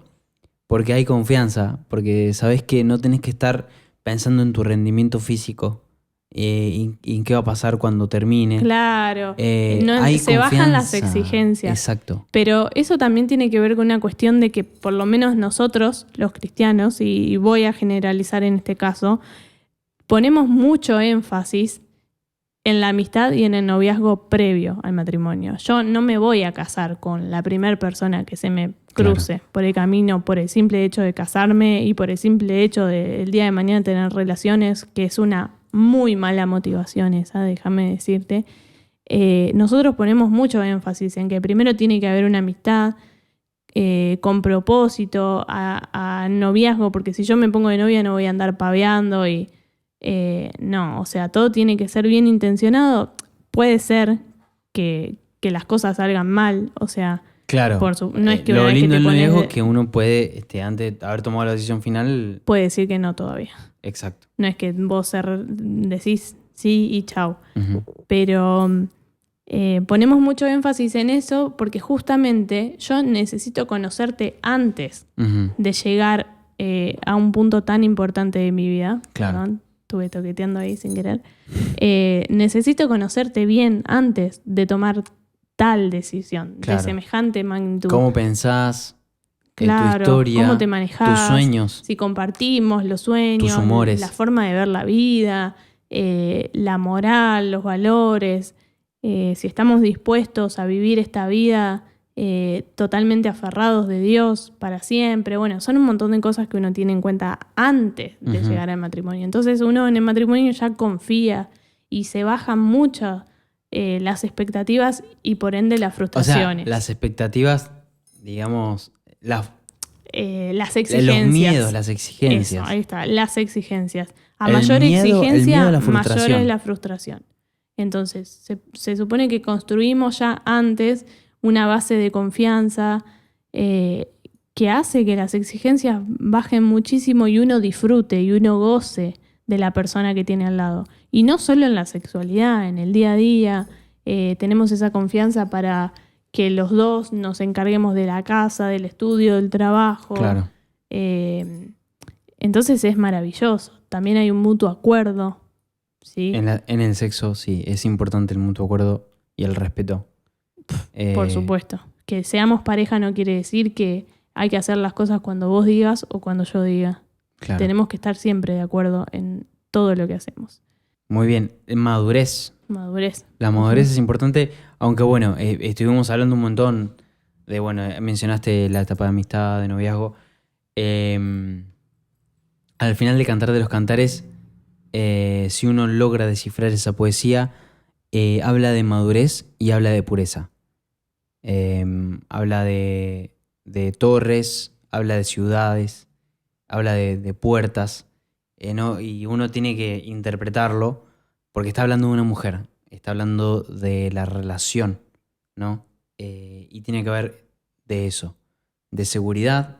porque hay confianza, porque sabés que no tenés que estar pensando en tu rendimiento físico y en qué va a pasar cuando termine. Claro, Hay se bajan las confianza. exigencias. Exacto. Pero eso también tiene que ver con una cuestión de que por lo menos nosotros, los cristianos, y voy a generalizar en este caso, ponemos mucho énfasis en la amistad y en el noviazgo previo al matrimonio. Yo no me voy a casar con la primera persona que se me cruce por el camino, por el simple hecho de casarme y por el simple hecho de el día de mañana tener relaciones, que es una muy mala motivación esa, déjame decirte. Nosotros ponemos mucho énfasis en que primero tiene que haber una amistad con propósito a noviazgo, porque si yo me pongo de novia no voy a andar paveando y no, o sea, todo tiene que ser bien intencionado. Puede ser que las cosas salgan mal, o sea, Claro. no es que una lo vez que lindo te del pones noviazgo es que uno puede, antes de haber tomado la decisión final... puede decir que no todavía. Exacto. No es que vos decís sí y chau. Ujú. Pero ponemos mucho énfasis en eso porque justamente yo necesito conocerte antes Ujú. de llegar a un punto tan importante de mi vida. Claro. Perdón, estuve toqueteando ahí sin querer. Necesito conocerte bien antes de tomar tal decisión Claro. de semejante magnitud. ¿Cómo pensás? Claro, Tu historia, cómo te manejás, tus sueños. si compartimos los sueños, Tus humores. la forma de ver la vida, la moral, los valores, si estamos dispuestos a vivir esta vida totalmente aferrados de Dios para siempre. Bueno, son un montón de cosas que uno tiene en cuenta antes de Ujú. llegar al matrimonio. Entonces uno en el matrimonio ya confía y se bajan mucho las expectativas y por ende las O sea, frustraciones. las expectativas, digamos, las los exigencias. miedos, las exigencias. Eso, ahí está, las exigencias. A El mayor miedo- el exigencia, miedo a la mayor frustración. es la frustración. Entonces, se supone que construimos ya antes una base de confianza que hace que las exigencias bajen muchísimo y uno disfrute y uno goce de la persona que tiene al lado. Y no solo en la sexualidad, en el día a día, tenemos esa confianza para que los dos nos encarguemos de la casa, del estudio, del trabajo. Claro. Entonces es maravilloso. También hay un mutuo acuerdo, ¿sí? En el sexo, sí, es importante el mutuo acuerdo y el respeto. Por supuesto. Que seamos pareja no quiere decir que hay que hacer las cosas cuando vos digas o cuando yo diga. Claro. Tenemos que estar siempre de acuerdo en todo lo que hacemos. Muy bien. Madurez. Madurez. La madurez es importante, aunque bueno, estuvimos hablando un montón de, bueno, mencionaste la etapa de amistad, de noviazgo. Al final de Cantar de los Cantares, si uno logra descifrar esa poesía, habla de madurez y habla de pureza. Habla de torres, habla de ciudades, habla de puertas, ¿no? Y uno tiene que interpretarlo porque está hablando de una mujer, está hablando de la relación, ¿no? Y tiene que haber de eso, de seguridad,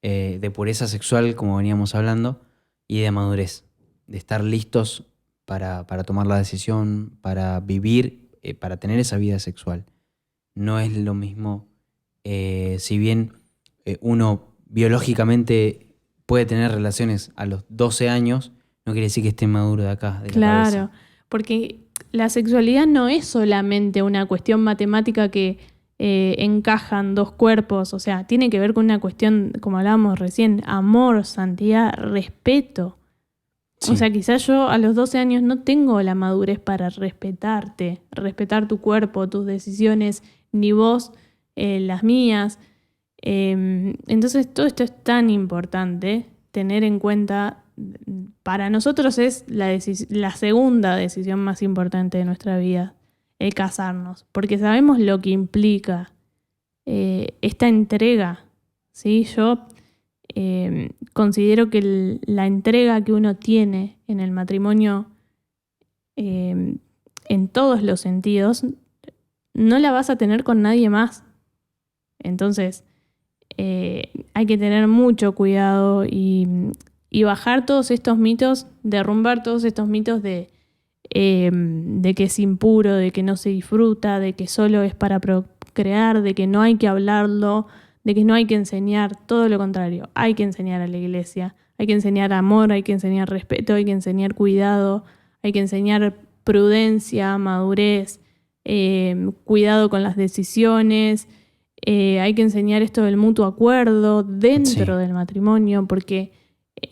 de pureza sexual, como veníamos hablando, y de madurez, de estar listos para tomar la decisión, para vivir, para tener esa vida sexual. No es lo mismo, si bien uno biológicamente puede tener relaciones a los 12 años, no quiere decir que esté maduro de acá, de la Claro, cabeza. porque la sexualidad no es solamente una cuestión matemática que encajan dos cuerpos, o sea, tiene que ver con una cuestión, como hablábamos recién, amor, santidad, respeto. Sí. O sea, quizás yo a los 12 años no tengo la madurez para respetarte, respetar tu cuerpo, tus decisiones, ni vos las mías. Entonces todo esto es tan importante tener en cuenta. Para nosotros es la segunda decisión más importante de nuestra vida, el casarnos, porque sabemos lo que implica esta entrega, ¿sí? Yo considero que la entrega que uno tiene en el matrimonio, en todos los sentidos, no la vas a tener con nadie más. Entonces, hay que tener mucho cuidado y bajar todos estos mitos, derrumbar todos estos mitos de que es impuro, de que no se disfruta, de que solo es para procrear, de que no hay que hablarlo, de que no hay que enseñar, todo lo contrario, hay que enseñar a la iglesia, hay que enseñar amor, hay que enseñar respeto, hay que enseñar cuidado, hay que enseñar prudencia, madurez, cuidado con las decisiones, hay que enseñar esto del mutuo acuerdo dentro del matrimonio, porque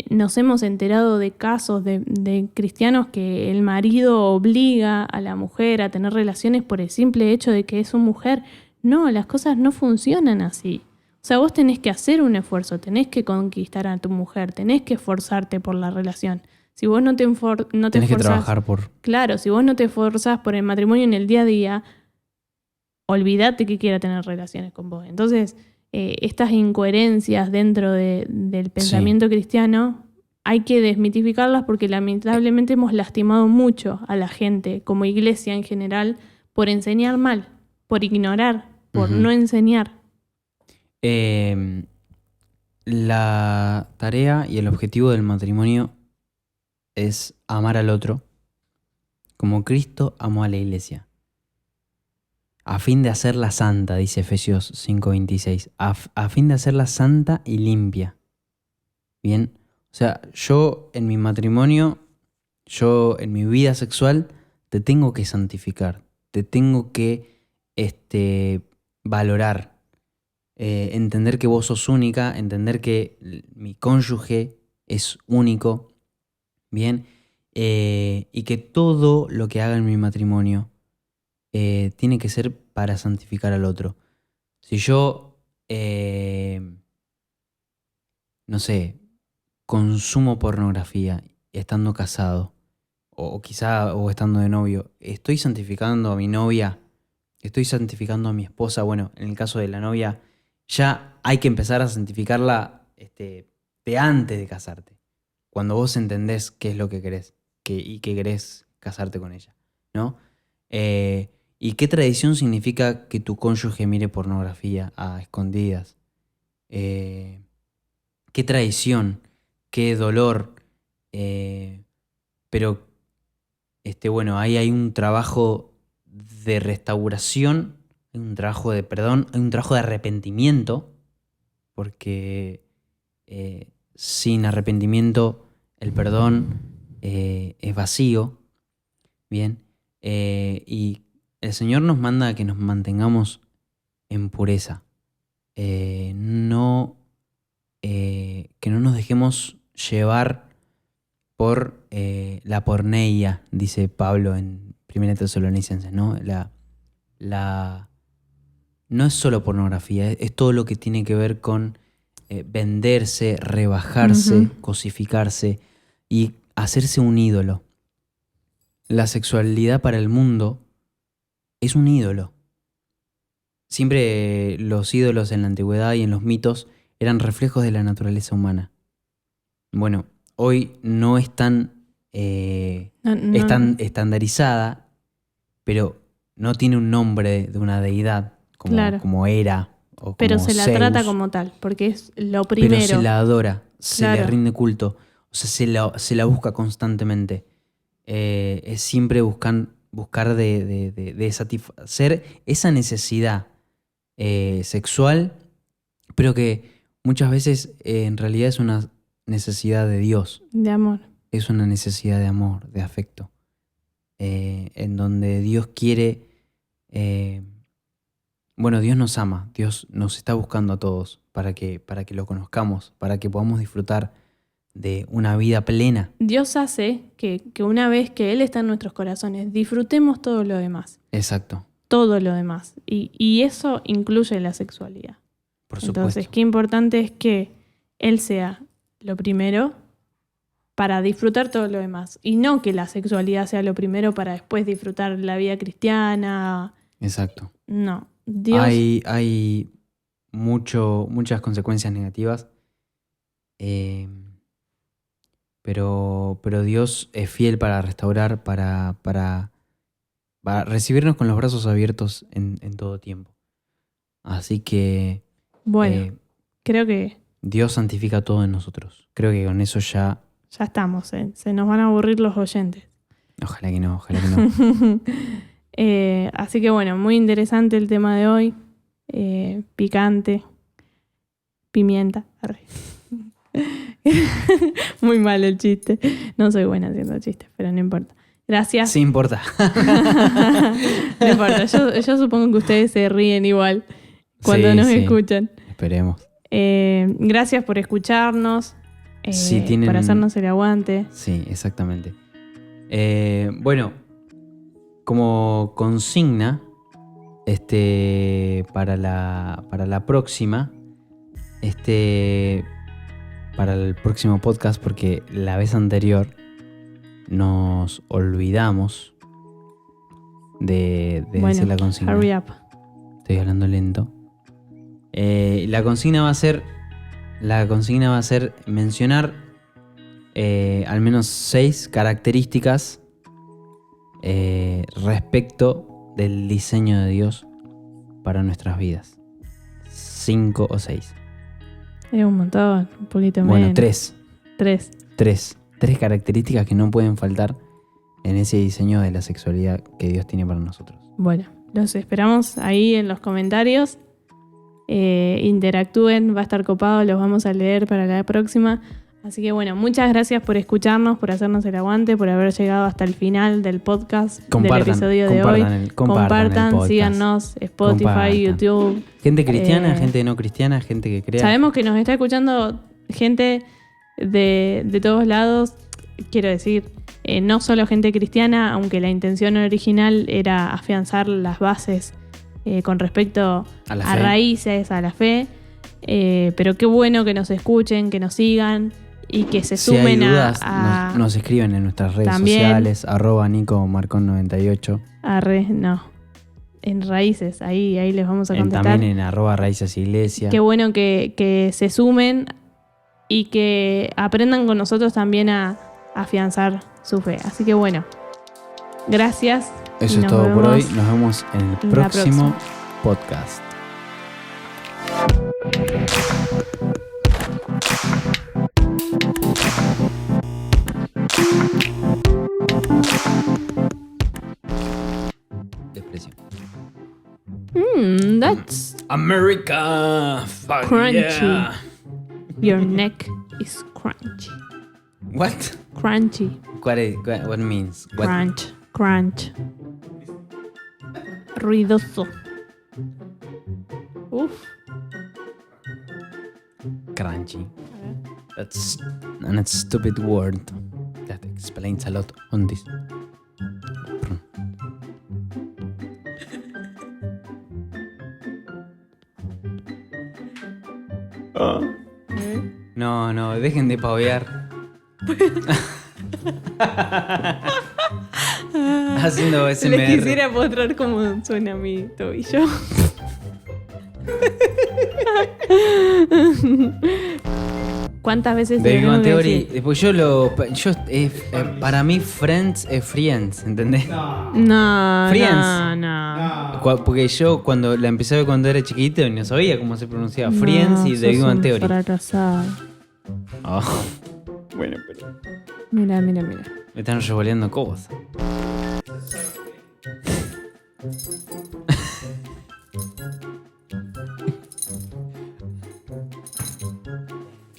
nos hemos enterado de casos de cristianos que el marido obliga a la mujer a tener relaciones por el simple hecho de que es su mujer. No, las cosas no funcionan así. O sea, vos tenés que hacer un esfuerzo, tenés que conquistar a tu mujer, tenés que esforzarte por la relación. Si vos no te Tenés que trabajar por... Claro, si vos no te esforzás por el matrimonio en el día a día, olvídate que quiera tener relaciones con vos. Entonces, estas incoherencias dentro del pensamiento cristiano hay que desmitificarlas porque lamentablemente hemos lastimado mucho a la gente, como iglesia en general, por enseñar mal, por ignorar, por no enseñar. La tarea y el objetivo del matrimonio es amar al otro como Cristo amó a la iglesia, a fin de hacerla santa, dice Efesios 5:26, a fin de hacerla santa y limpia. Bien, o sea, yo en mi matrimonio, yo en mi vida sexual, te tengo que santificar, te tengo que valorar, entender que vos sos única, entender que mi cónyuge es único, bien, y que todo lo que haga en mi matrimonio tiene que ser para santificar al otro. Si yo, no sé, consumo pornografía estando casado, o quizá o estando de novio, ¿estoy santificando a mi novia? ¿Estoy santificando a mi esposa? Bueno, en el caso de la novia, ya hay que empezar a santificarla de antes de casarte. Cuando vos entendés qué es lo que querés y que querés casarte con ella, ¿no? ¿Y qué tradición significa que tu cónyuge mire pornografía a escondidas? ¿Qué traición? ¿Qué dolor? Pero, bueno, ahí hay un trabajo de restauración, hay un trabajo de perdón, hay un trabajo de arrepentimiento, porque sin arrepentimiento el perdón es vacío, ¿bien? Y el Señor nos manda a que nos mantengamos en pureza, que no nos dejemos llevar por la porneia, dice Pablo en 1 Tesalonicenses, ¿no? No es solo pornografía, es todo lo que tiene que ver con venderse, rebajarse, cosificarse y hacerse un ídolo. La sexualidad para el mundo es un ídolo. Siempre los ídolos en la antigüedad y en los mitos eran reflejos de la naturaleza humana. Bueno, hoy no es tan, es tan estandarizada, pero no tiene un nombre de una deidad como Hera o Pero como se la Zeus, trata como tal, porque es lo primero. pero se la adora, se le Claro. rinde culto, o sea, se la busca constantemente. Es siempre buscar de satisfacer esa necesidad sexual, pero que muchas veces en realidad es una necesidad de Dios, De amor. es una necesidad de amor, de afecto, en donde Dios quiere, bueno, Dios nos ama, Dios nos está buscando a todos para que lo conozcamos, para que podamos disfrutar de una vida plena. Dios hace que una vez que Él está en nuestros corazones, disfrutemos todo lo demás. Exacto, Todo lo demás. Y eso incluye la sexualidad. por supuesto. Entonces, qué importante es que Él sea lo primero para disfrutar todo lo demás. Y no que la sexualidad sea lo primero para después disfrutar la vida cristiana. Exacto. No. Dios. Hay muchas consecuencias negativas, pero Dios es fiel para restaurar, para recibirnos con los brazos abiertos en todo tiempo. Así que Bueno, creo que Dios santifica todo en nosotros. Creo que con eso ya... ya estamos. Se nos van a aburrir los oyentes. Ojalá que no, ojalá que no. Así que bueno, muy interesante el tema de hoy. Picante. Pimienta. Arre. Muy mal el chiste. No soy buena haciendo chistes, pero no importa. Gracias. Sí importa. No importa. Yo supongo que ustedes se ríen igual cuando Sí, nos sí. escuchan. Esperemos. Gracias por escucharnos. Si tienen- Por hacernos el aguante. Sí, exactamente. Bueno, como consigna, para la próxima, para el próximo podcast, porque la vez anterior nos olvidamos de Bueno, decir la consigna. hurry up. Estoy hablando lento. La consigna va a ser mencionar al menos 6 características respecto del diseño de Dios para nuestras vidas. 5 o 6. Es un montón, un poquito menos. Bueno, 3. 3. 3 características que no pueden faltar en ese diseño de la sexualidad que Dios tiene para nosotros. Bueno, los esperamos ahí en los comentarios. Interactúen, va a estar copado, los vamos a leer para la próxima. Así que bueno, muchas gracias por escucharnos, por hacernos el aguante, por haber llegado hasta el final del podcast, del episodio de hoy. Compartan el podcast. Síganos, Spotify, Compartan. YouTube. Gente cristiana, gente no cristiana, gente que crea. Sabemos que nos está escuchando gente de todos lados, quiero decir, no solo gente cristiana, aunque la intención original era afianzar las bases con respecto A la a fe. raíces, a la fe. Pero qué bueno que nos escuchen, que nos sigan y que se Si hay sumen dudas, a nos escriben en nuestras redes También. sociales, @NicoMarcon98. en raíces, ahí les vamos a contestar. También en @RaícesIglesia. Qué bueno que se sumen y que aprendan con nosotros también a afianzar su fe. Así que bueno, gracias. Eso y es nos todo por hoy. vemos Nos vemos en el la próximo próxima. podcast. Desprecio. That's America. Fuck Crunchy. yeah. your neck is crunchy. What? Crunchy. What means? What? Crunch. Ruidoso. Uf. Crunchy. That's a stupid word that explains a lot on this. No, dejen de pavear. Haciendo Les SMR. quisiera mostrar cómo suena mi tobillo. ¿Cuántas veces The te Big lo Bang tengo que Theory. decir? Después para mí Friends es Friends, ¿entendés? No, Friends. no. Porque yo cuando la empecé a ver cuando era chiquito no sabía cómo se pronunciaba Friends y The Big Bang Theory. Fracasado. Oh. Bueno, pero Mira. me están revoleando cosas.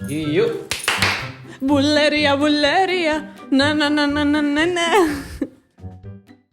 Y yo. Bulleria. Na.